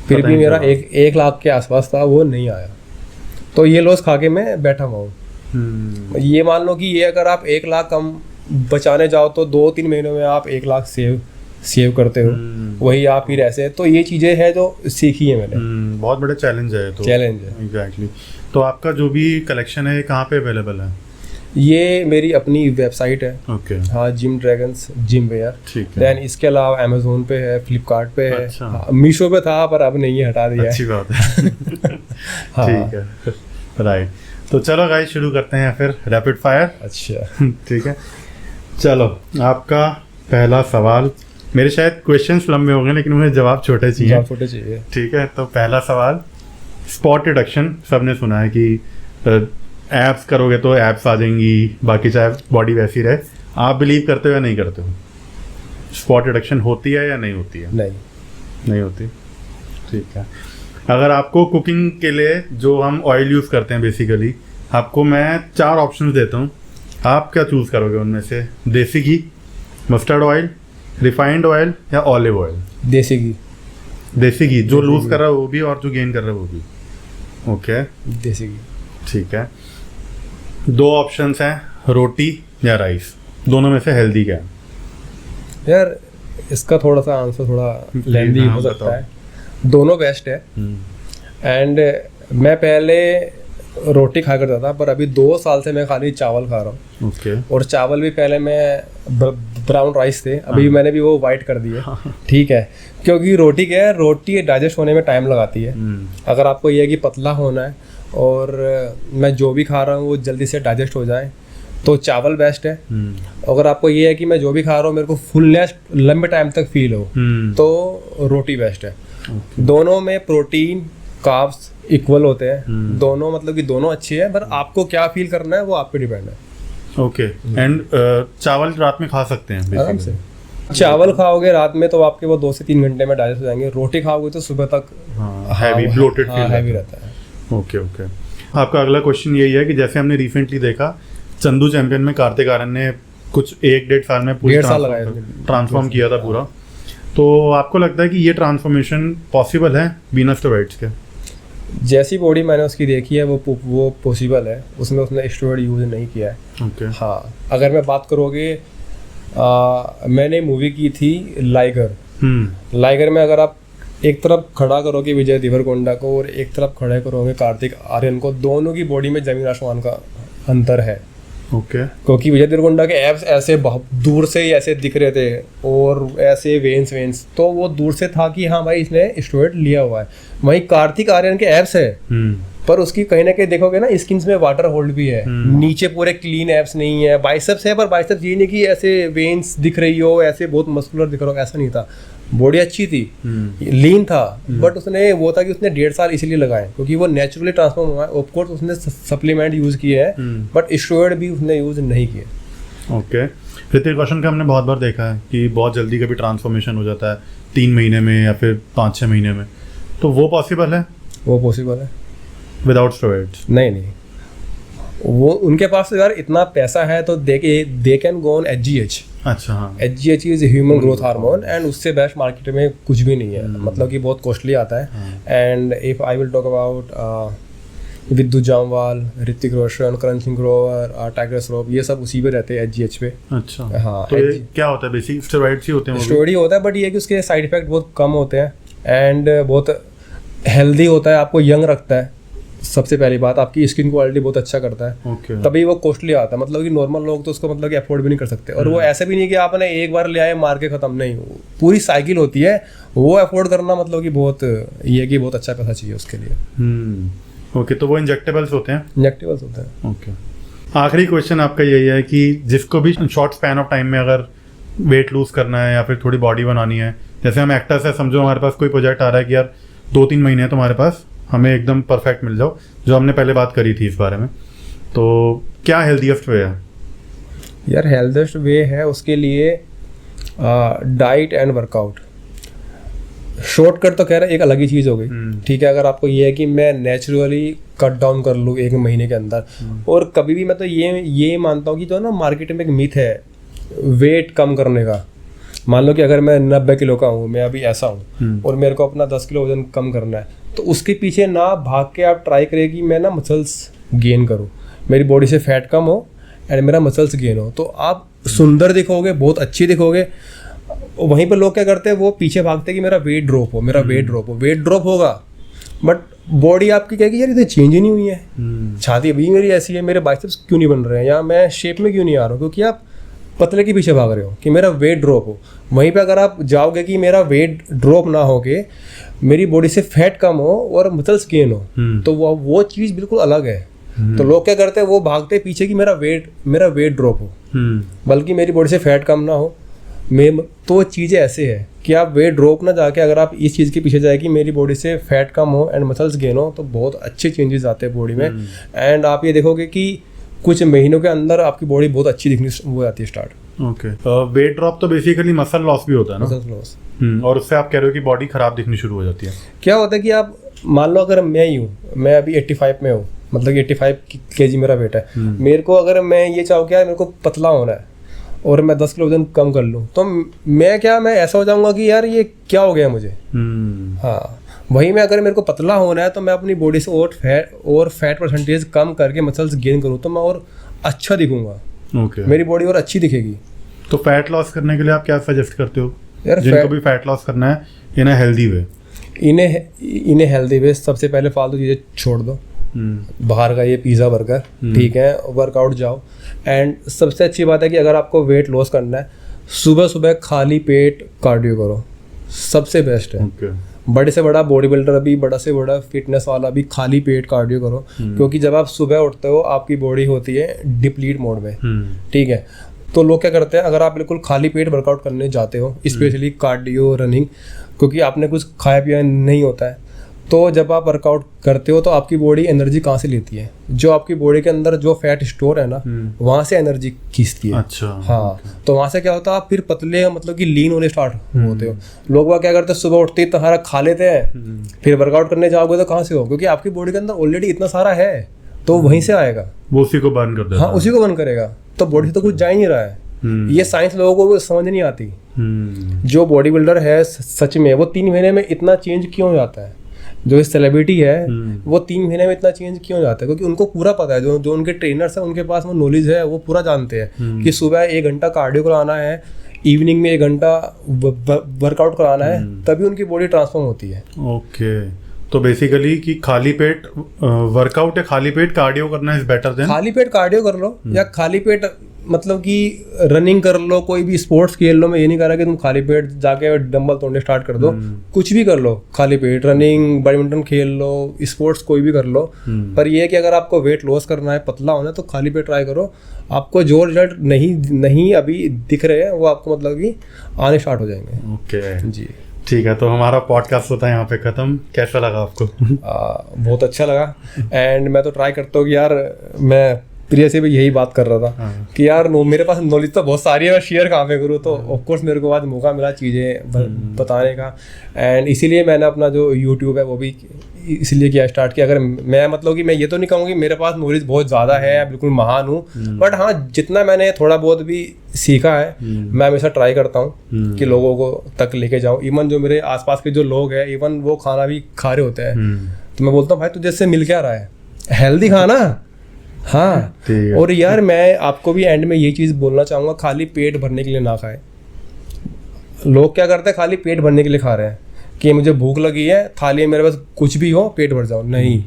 फिर भी मेरा 1 लाख के आसपास था, वो नहीं आया। तो ये लॉस खा के मैं बैठा हुआ हूँ। ये मान लो कि ये अगर आप 1 लाख कम बचाने जाओ तो 2-3 महीनों में आप 1 लाख सेव करते हो, वही आप ही ऐसे। तो ये चीज़ें हैं जो सीखी है मैंने। बहुत बड़ा चैलेंज है, तो चैलेंज है एग्जैक्टली। तो आपका जो भी कलेक्शन है कहाँ पे अवेलेबल है? ये मेरी अपनी वेबसाइट है। ओके। हाँ, जिम ड्रैगन्स जिम वेयर। ठीक है। देन इसके अलावा अमेजोन पे है, फ्लिपकार्ट पे है। अच्छा। हाँ, मीशो पे था पर अब नहीं है, हटा दिया। अच्छी बात है। हाँ। ठीक है, राइट। तो चलो गाइस शुरू करते हैं फिर रैपिड फायर। अच्छा ठीक है, चलो आपका पहला सवाल। मेरे शायद क्वेश्चंस लंबे हो गए लेकिन मुझे जवाब छोटे चाहिए। ठीक है, तो पहला सवाल, स्पॉट रिडक्शन सबने सुना है कि एब्स करोगे तो एब्स आ जाएंगी, बाकी चाहे बॉडी वैसी रहे। आप बिलीव करते हो या नहीं करते हो? स्पॉट रिडक्शन होती है या नहीं होती है? नहीं होती। ठीक है, अगर आपको कुकिंग के लिए जो हम ऑयल यूज़ करते हैं बेसिकली, आपको मैं 4 ऑप्शंस देता हूँ, आप क्या चूज़ करोगे उनमें से, देसी घी, मस्टर्ड ऑयल, रिफाइंड ऑयल या ऑलिव ऑयल? देसी घी। देसी घी, जो लूज कर रहा है वो भी और जो गेन कर रहा है वो भी। ओके, देसी घी। ठीक है। 2 ऑप्शंस हैं, रोटी या राइस, दोनों में से हेल्दी क्या है? यार इसका थोड़ा सा आंसर थोड़ा लेंदी हाँ, हो सकता बताओ। है। दोनों बेस्ट है। एंड मैं पहले रोटी खा करता था, पर अभी 2 साल से मैं खाली चावल खा रहा हूँ। ओके। और चावल भी पहले मैं ब्राउन राइस थे, अभी मैंने भी वो वाइट कर दिए। ठीक है, क्योंकि रोटी क्या है, रोटी डाइजेस्ट होने में टाइम लगाती है। अगर आपको ये है कि पतला होना है और मैं जो भी खा रहा हूँ वो जल्दी से डाइजेस्ट हो जाए तो चावल बेस्ट है। अगर आपको ये है कि मैं जो भी खा रहा हूँ मेरे को फुलनेस लंबे टाइम तक फील हो तो रोटी बेस्ट है। दोनों में प्रोटीन कार्ब्स इक्वल होते हैं। दोनों मतलब कि दोनों अच्छी है, पर आपको क्या फील करना है वो आप पे डिपेंड है। ओके। एंड चावल रात में खा सकते हैं आराम से। चावल खाओगे रात में तो आपके वो 2 से 3 घंटे में डाइजेस्ट हो जाएंगे। रोटी खाओगे तो सुबह तक हैवी ब्लोटेड फील हैवी रहता है। Okay okay. आपका अगला क्वेश्चन यही है कि जैसे हमने रिसेंटली देखा चंदू चैंपियन में कार्तिक आर्यन ने कुछ 1-1.5 साल में पूरी 1.5 साल लगाया ट्रांसफॉर्म किया था पूरा, तो आपको लगता है कि ये ट्रांसफॉर्मेशन पॉसिबल है बिना स्टेरॉइड्स के? जैसी बॉडी मैंने उसकी देखी है वो पॉसिबल है, उसमें उसने स्टेरॉइड यूज नहीं किया है। ओके। हाँ, अगर मैं बात करोगे मैंने मूवी की थी लाइगर। लाइगर में अगर आप एक तरफ खड़ा करोगे विजय देवरकोंडा को और एक तरफ खड़े करोगे कार्तिक आर्यन को, दोनों की बॉडी में जमीन आसमान का अंतर है। ओके। क्योंकि विजय देवरकोंडा के एब्स ऐसे बहुत दूर से ही ऐसे दिख रहे थे और ऐसे वेन्स तो वो दूर से था कि हाँ भाई इसने स्टेरॉइड लिया हुआ है। वहीं कार्तिक आर्यन के एब्स है पर उसकी कहीं ना कहीं देखोगे ना स्किन में वाटर होल्ड भी है, नीचे पूरे क्लीन एब्स नहीं है। बाइसेप्स है पर बाइसेप्स ये नहीं कि ऐसे वेन्स दिख रही हो, ऐसे बहुत मस्कुलर दिख रहा हो, ऐसा नहीं था। बॉडी अच्छी थी, लीन था, बट उसने वो था कि उसने 1.5 साल इसीलिए लगाए क्योंकि वो नेचुरली ट्रांसफॉर्म हुआ है। ऑफ कोर्स उसने सप्लीमेंट यूज किए हैं बट स्टेरॉइड भी उसने यूज नहीं किए। ओके। ऋतिक रोशन का हमने बहुत बार देखा है कि बहुत जल्दी कभी ट्रांसफॉर्मेशन हो जाता है 3 महीने में या फिर 5-6 महीने में, तो वो पॉसिबल है? वो पॉसिबल है विदाउट स्टेरॉइड्स? नहीं, वो उनके पास तो यार इतना पैसा है तो they can go on HGH। अच्छा, हाँ। HGH is human growth hormone and उससे बेस्ट मार्केट में कुछ भी नहीं है। मतलब कि बहुत कॉस्टली आता है। And if I will talk about विद्युत जामवाल, ऋतिक रोशन, करण सिंह ग्रोवर, टाइगर श्रॉफ, ये सब उसी पे रहते हैं HGH पे। अच्छा, हाँ। तो ये क्या होता है बेसिक? स्टेरॉइड्स ही होते हैं? स्टेरॉइड ही होता है, बट ये कि उसके साइड इफेक्ट बहुत कम होते हैं एंड बहुत हेल्दी होता है, आपको यंग रखता है। सबसे पहली बात, आपकी स्किन क्वालिटी बहुत अच्छा करता है। ओके। तभी वो कॉस्टली आता है। मतलब कि नॉर्मल लोग तो उसको मतलब कि अफोर्ड भी नहीं कर सकते। और वो ऐसे भी नहीं कि आपने एक बार ले आए मार के खत्म, नहीं, पूरी साइकिल होती है। वो अफोर्ड करना मतलब कि बहुत ये कि बहुत अच्छा पैसा चाहिए उसके लिए। ओके, तो वो इंजेक्टेबल्स होते हैं? इंजेक्टेबल्स होते हैं। ओके। आखिरी क्वेश्चन आपका यही है कि जिसको भी शॉर्ट स्पैन ऑफ टाइम में अगर वेट लूज करना है या फिर थोड़ी बॉडी बनानी है, जैसे हम एक्टर्स है, समझो हमारे पास कोई प्रोजेक्ट आ रहा है कि यार 2-3 महीने है तुम्हारे पास, हमें एकदम परफेक्ट मिल जाओ, जो हमने पहले बात करी थी इस बारे में, तो क्या हेल्दीएस्ट वे है? यार हेल्दीएस्ट वे है उसके लिए डाइट एंड वर्कआउट। शॉर्टकट तो कह रहा है एक अलग ही चीज़ हो गई। ठीक है, अगर आपको ये है कि मैं नेचुरली कट डाउन कर लूँ 1 महीने के अंदर, और कभी भी मैं तो ये मानता हूँ कि जो ना मार्केट में एक मिथ है वेट कम करने का। मान लो कि अगर मैं 90 किलो का हूँ, मैं अभी ऐसा हूँ और मेरे को अपना 10 किलो वजन कम करना है, तो उसके पीछे ना भाग के आप ट्राई करें कि मैं ना मसल्स गेन करूँ, मेरी बॉडी से फैट कम हो एंड मेरा मसल्स गेन हो, तो आप सुंदर दिखोगे, बहुत अच्छी दिखोगे। वहीं पर लोग क्या करते हैं, वो पीछे भागते हैं कि मेरा वेट ड्रॉप हो, मेरा वेट ड्रॉप हो। वेट ड्रॉप होगा बट बॉडी आपकी कहेगी यार ये तो चेंज ही नहीं हुई है, छाती अभी मेरी ऐसी है, मेरे बाइसेप्स क्यों नहीं बन रहे हैं, या मैं शेप में क्यों नहीं आ रहा हूँ, क्योंकि आप पतले के पीछे भाग रहे हो कि मेरा वेट ड्रॉप हो। वहीं पे अगर आप जाओगे कि मेरा वेट ड्रॉप ना हो के मेरी बॉडी से फैट कम हो और मसल्स गेन हो, तो वो चीज़ बिल्कुल अलग है। तो लोग क्या करते हैं, वो भागते हैं पीछे कि मेरा वेट ड्रॉप हो, बल्कि मेरी बॉडी से फैट कम ना हो। तो चीज़ें ऐसे है कि आप वेट ड्रॉप ना जाके अगर आप इस चीज़ के पीछे जाए कि मेरी बॉडी से फैट कम हो एंड मसल्स गेन हो, तो बहुत अच्छे चेंजेस आते हैं बॉडी में। एंड आप ये देखोगे कि कुछ महीनों के अंदर आपकी बॉडी बहुत अच्छी दिखनी हो जाती है स्टार्ट। ओके। वेट ड्रॉप तो बेसिकली मसल लॉस भी होता है ना? Muscle loss. और उससे आप कह रहे हो कि बॉडी खराब दिखनी शुरू हो जाती है। क्या होता है कि आप मान लो अगर मैं ही हूँ, मैं अभी 85 में हूँ, मतलब कि 85 kg मेरा वेट है। मेरे को अगर मैं ये चाहूँ कि यार मेरे को पतला होना है और मैं 10 किलो वजन कम कर लूँ, तो मैं ऐसा हो जाऊँगा कि यार ये क्या हो गया मुझे। हाँ, वही मैं अगर मेरे को पतला होना है तो मैं अपनी बॉडी से और फैट परसेंटेज कम करके मसल्स गेन करूँ तो मैं और अच्छा दिखूंगा। मेरी बॉडी और अच्छी दिखेगी। तो फैट लॉस करने के लिए आप क्या सजेस्ट करते हो यार? जिनको भी फैट लॉस करना है इन अ हेल्दी वे, इन्हें हेल्दी वे सबसे पहले फालतू चीज़ें छोड़ दो। बाहर का ये पिज़्ज़ा बर्गर, ठीक है, वर्कआउट जाओ। एंड सबसे अच्छी बात है कि अगर आपको वेट लॉस करना है, सुबह सुबह खाली पेट कार्डियो करो, सबसे बेस्ट है। बड़े से बड़ा बॉडी बिल्डर भी, बड़ा से बड़ा फिटनेस वाला भी खाली पेट कार्डियो करो, क्योंकि जब आप सुबह उठते हो आपकी बॉडी होती है डिप्लीट मोड में, ठीक है। तो लोग क्या करते हैं, अगर आप बिल्कुल खाली पेट वर्कआउट करने जाते हो, स्पेशली कार्डियो रनिंग, क्योंकि आपने कुछ खाया पिया नहीं होता है, तो जब आप वर्कआउट करते हो तो आपकी बॉडी एनर्जी कहाँ से लेती है? जो आपकी बॉडी के अंदर जो फैट स्टोर है ना, वहाँ से एनर्जी खींचती है। अच्छा। हाँ, तो वहाँ से क्या होता है, आप फिर पतले मतलब कि लीन होने स्टार्ट होते हो। लोग वह क्या करते हैं, सुबह उठते ही तहारा खा लेते हैं, फिर वर्कआउट करने जाओगे तो कहाँ से हो? क्योंकि आपकी बॉडी के अंदर ऑलरेडी इतना सारा है, तो वहीं से आएगा, वो उसी को बर्न कर देता है। हाँ, उसी को बर्न करेगा, तो बॉडी से तो कुछ जा ही नहीं रहा है। ये साइंस लोगों को समझ नहीं आती। जो बॉडी बिल्डर है सच में, वो 3 महीने में इतना चेंज क्यों हो जाता है? जो सेलिब्रिटी है वो 3 महीने में इतना चेंज क्यों हो जाता है? क्योंकि उनको पूरा पता है, जो उनके ट्रेनर्स हैं उनके पास वो नॉलेज है, वो पूरा जानते हैं कि सुबह 1 घंटा कार्डियो कराना है, इवनिंग में 1 घंटा वर्कआउट कराना है, तभी उनकी बॉडी ट्रांसफॉर्म होती है। ओके, तो बेसिकली कि खाली पेट वर्कआउट या खाली पेट कार्डियो करना इज बेटर देन? खाली पेट कार्डियो कर लो या खाली पेट मतलब कि रनिंग कर लो, कोई भी स्पोर्ट्स खेल लो। मैं ये नहीं कह रहा कि तुम खाली पेट जाके डंबल तोड़ने स्टार्ट कर दो, कुछ भी कर लो, खाली पेट रनिंग, बैडमिंटन खेल लो, स्पोर्ट्स कोई भी कर लो। पर ये है कि अगर आपको वेट लॉस करना है, पतला होना है, तो खाली पेट ट्राई करो। आपको जो रिजल्ट नहीं अभी दिख रहे हैं वो आपको मतलब कि आने स्टार्ट हो जाएंगे। ओके जी, ठीक है। तो हमारा पॉडकास्ट होता है यहाँ पे खत्म। कैसा लगा आपको? बहुत अच्छा लगा। एंड मैं तो ट्राई करता हूँ कि यार, मैं प्रिया से भी यही बात कर रहा था कि यार मेरे पास नॉलेज तो बहुत सारी है, मैं शेयर कहाँ पे करूँ? तो ऑफकोर्स मेरे को आज मौका मिला चीज़ें बताने का। एंड इसीलिए मैंने अपना जो यूट्यूब है वो भी इसलिए किया स्टार्ट किया। अगर मैं मतलब कि मैं ये तो नहीं कहूँगी मेरे पास नॉलेज बहुत ज़्यादा है, बिल्कुल महान हूँ, बट हाँ, जितना मैंने थोड़ा बहुत भी सीखा है मैं हमेशा ट्राई करता हूँ कि लोगों को तक लेके जाऊँ। इवन जो मेरे आसपास के जो लोग हैं, इवन वो खाना भी खा रहे होते हैं, तो मैं बोलता हूँ भाई तुझे इससे मिल क्या रहा है? हेल्दी खाना। हाँ, और यार मैं आपको भी एंड में ये चीज़ बोलना चाहूँगा, खाली पेट भरने के लिए ना खाए। लोग क्या करते हैं, खाली पेट भरने के लिए खा रहे हैं कि मुझे भूख लगी है, थाली में मेरे पास कुछ भी हो, पेट भर जाओ। नहीं,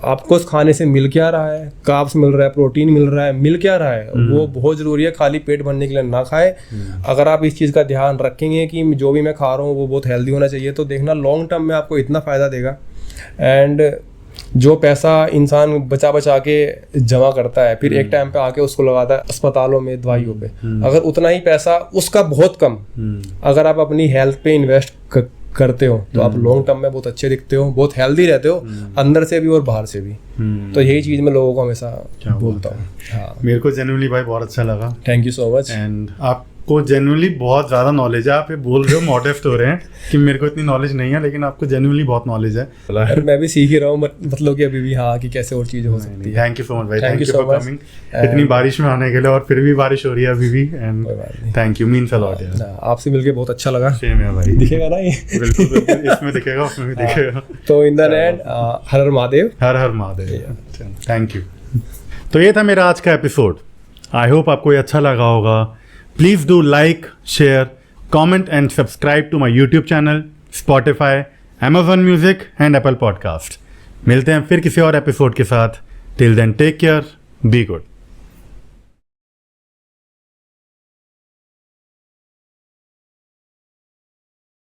आपको उस खाने से मिल क्या रहा है? कार्ब्स मिल रहा है, प्रोटीन मिल रहा है, मिल क्या रहा है? वो बहुत ज़रूरी है। खाली पेट भरने के लिए ना खाए। अगर आप इस चीज़ का ध्यान रखेंगे कि जो भी मैं खा रहा हूँ वो बहुत हेल्दी होना चाहिए, तो देखना लॉन्ग टर्म में आपको इतना फ़ायदा देगा। एंड जो पैसा इंसान बचा बचा के जमा करता है, फिर एक टाइम पे आके उसको लगाता है अस्पतालों में, दवाइयों पे, अगर उतना ही पैसा उसका बहुत कम अगर आप अपनी हेल्थ पे इन्वेस्ट करते हो तो आप लॉन्ग टर्म में बहुत अच्छे दिखते हो, बहुत हेल्दी रहते हो, अंदर से भी और बाहर से भी। तो यही चीज़ मैं लोगों को हमेशा बोलता हूँ। हाँ, मेरे को जेन्युइनली भाई बहुत अच्छा लगा। Thank you so much. And आपको जेन्युइनली बहुत ज़्यादा नॉलेज है। आप ये बोल रहे हो, मॉडेस्ट हो रहे हैं कि मेरे को इतनी नॉलेज नहीं है, लेकिन आपको जेन्युइनली बहुत नॉलेज है। मैं भी सीख ही रहा हूँ, मतलब कि अभी भी, हाँ, कि कैसे और चीज़ें हो सकती है। थैंक यू सो मच भाई, थैंक यू फॉर कमिंग इतनी बारिश में आने के लिए, और फिर भी बारिश हो रही है अभी भी। And thank you, means a lot यार। आपसे मिलके बहुत अच्छा लगा। सेम है भाई। दिखेगा ना ये? बिल्कुल बिल्कुल, इसमें दिखेगा, उसमें भी दिखेगा। तो in the end, her her Mahadev. Her her Mahadev. Thank you. तो ये था मेरा आज का एपिसोड। आई होप आपको ये अच्छा लगा होगा। Please do like, share, comment and subscribe to my YouTube channel, Spotify, Amazon Music and Apple Podcast. मिलते हैं फिर किसी और एपिसोड के साथ। Till then, take care, be good.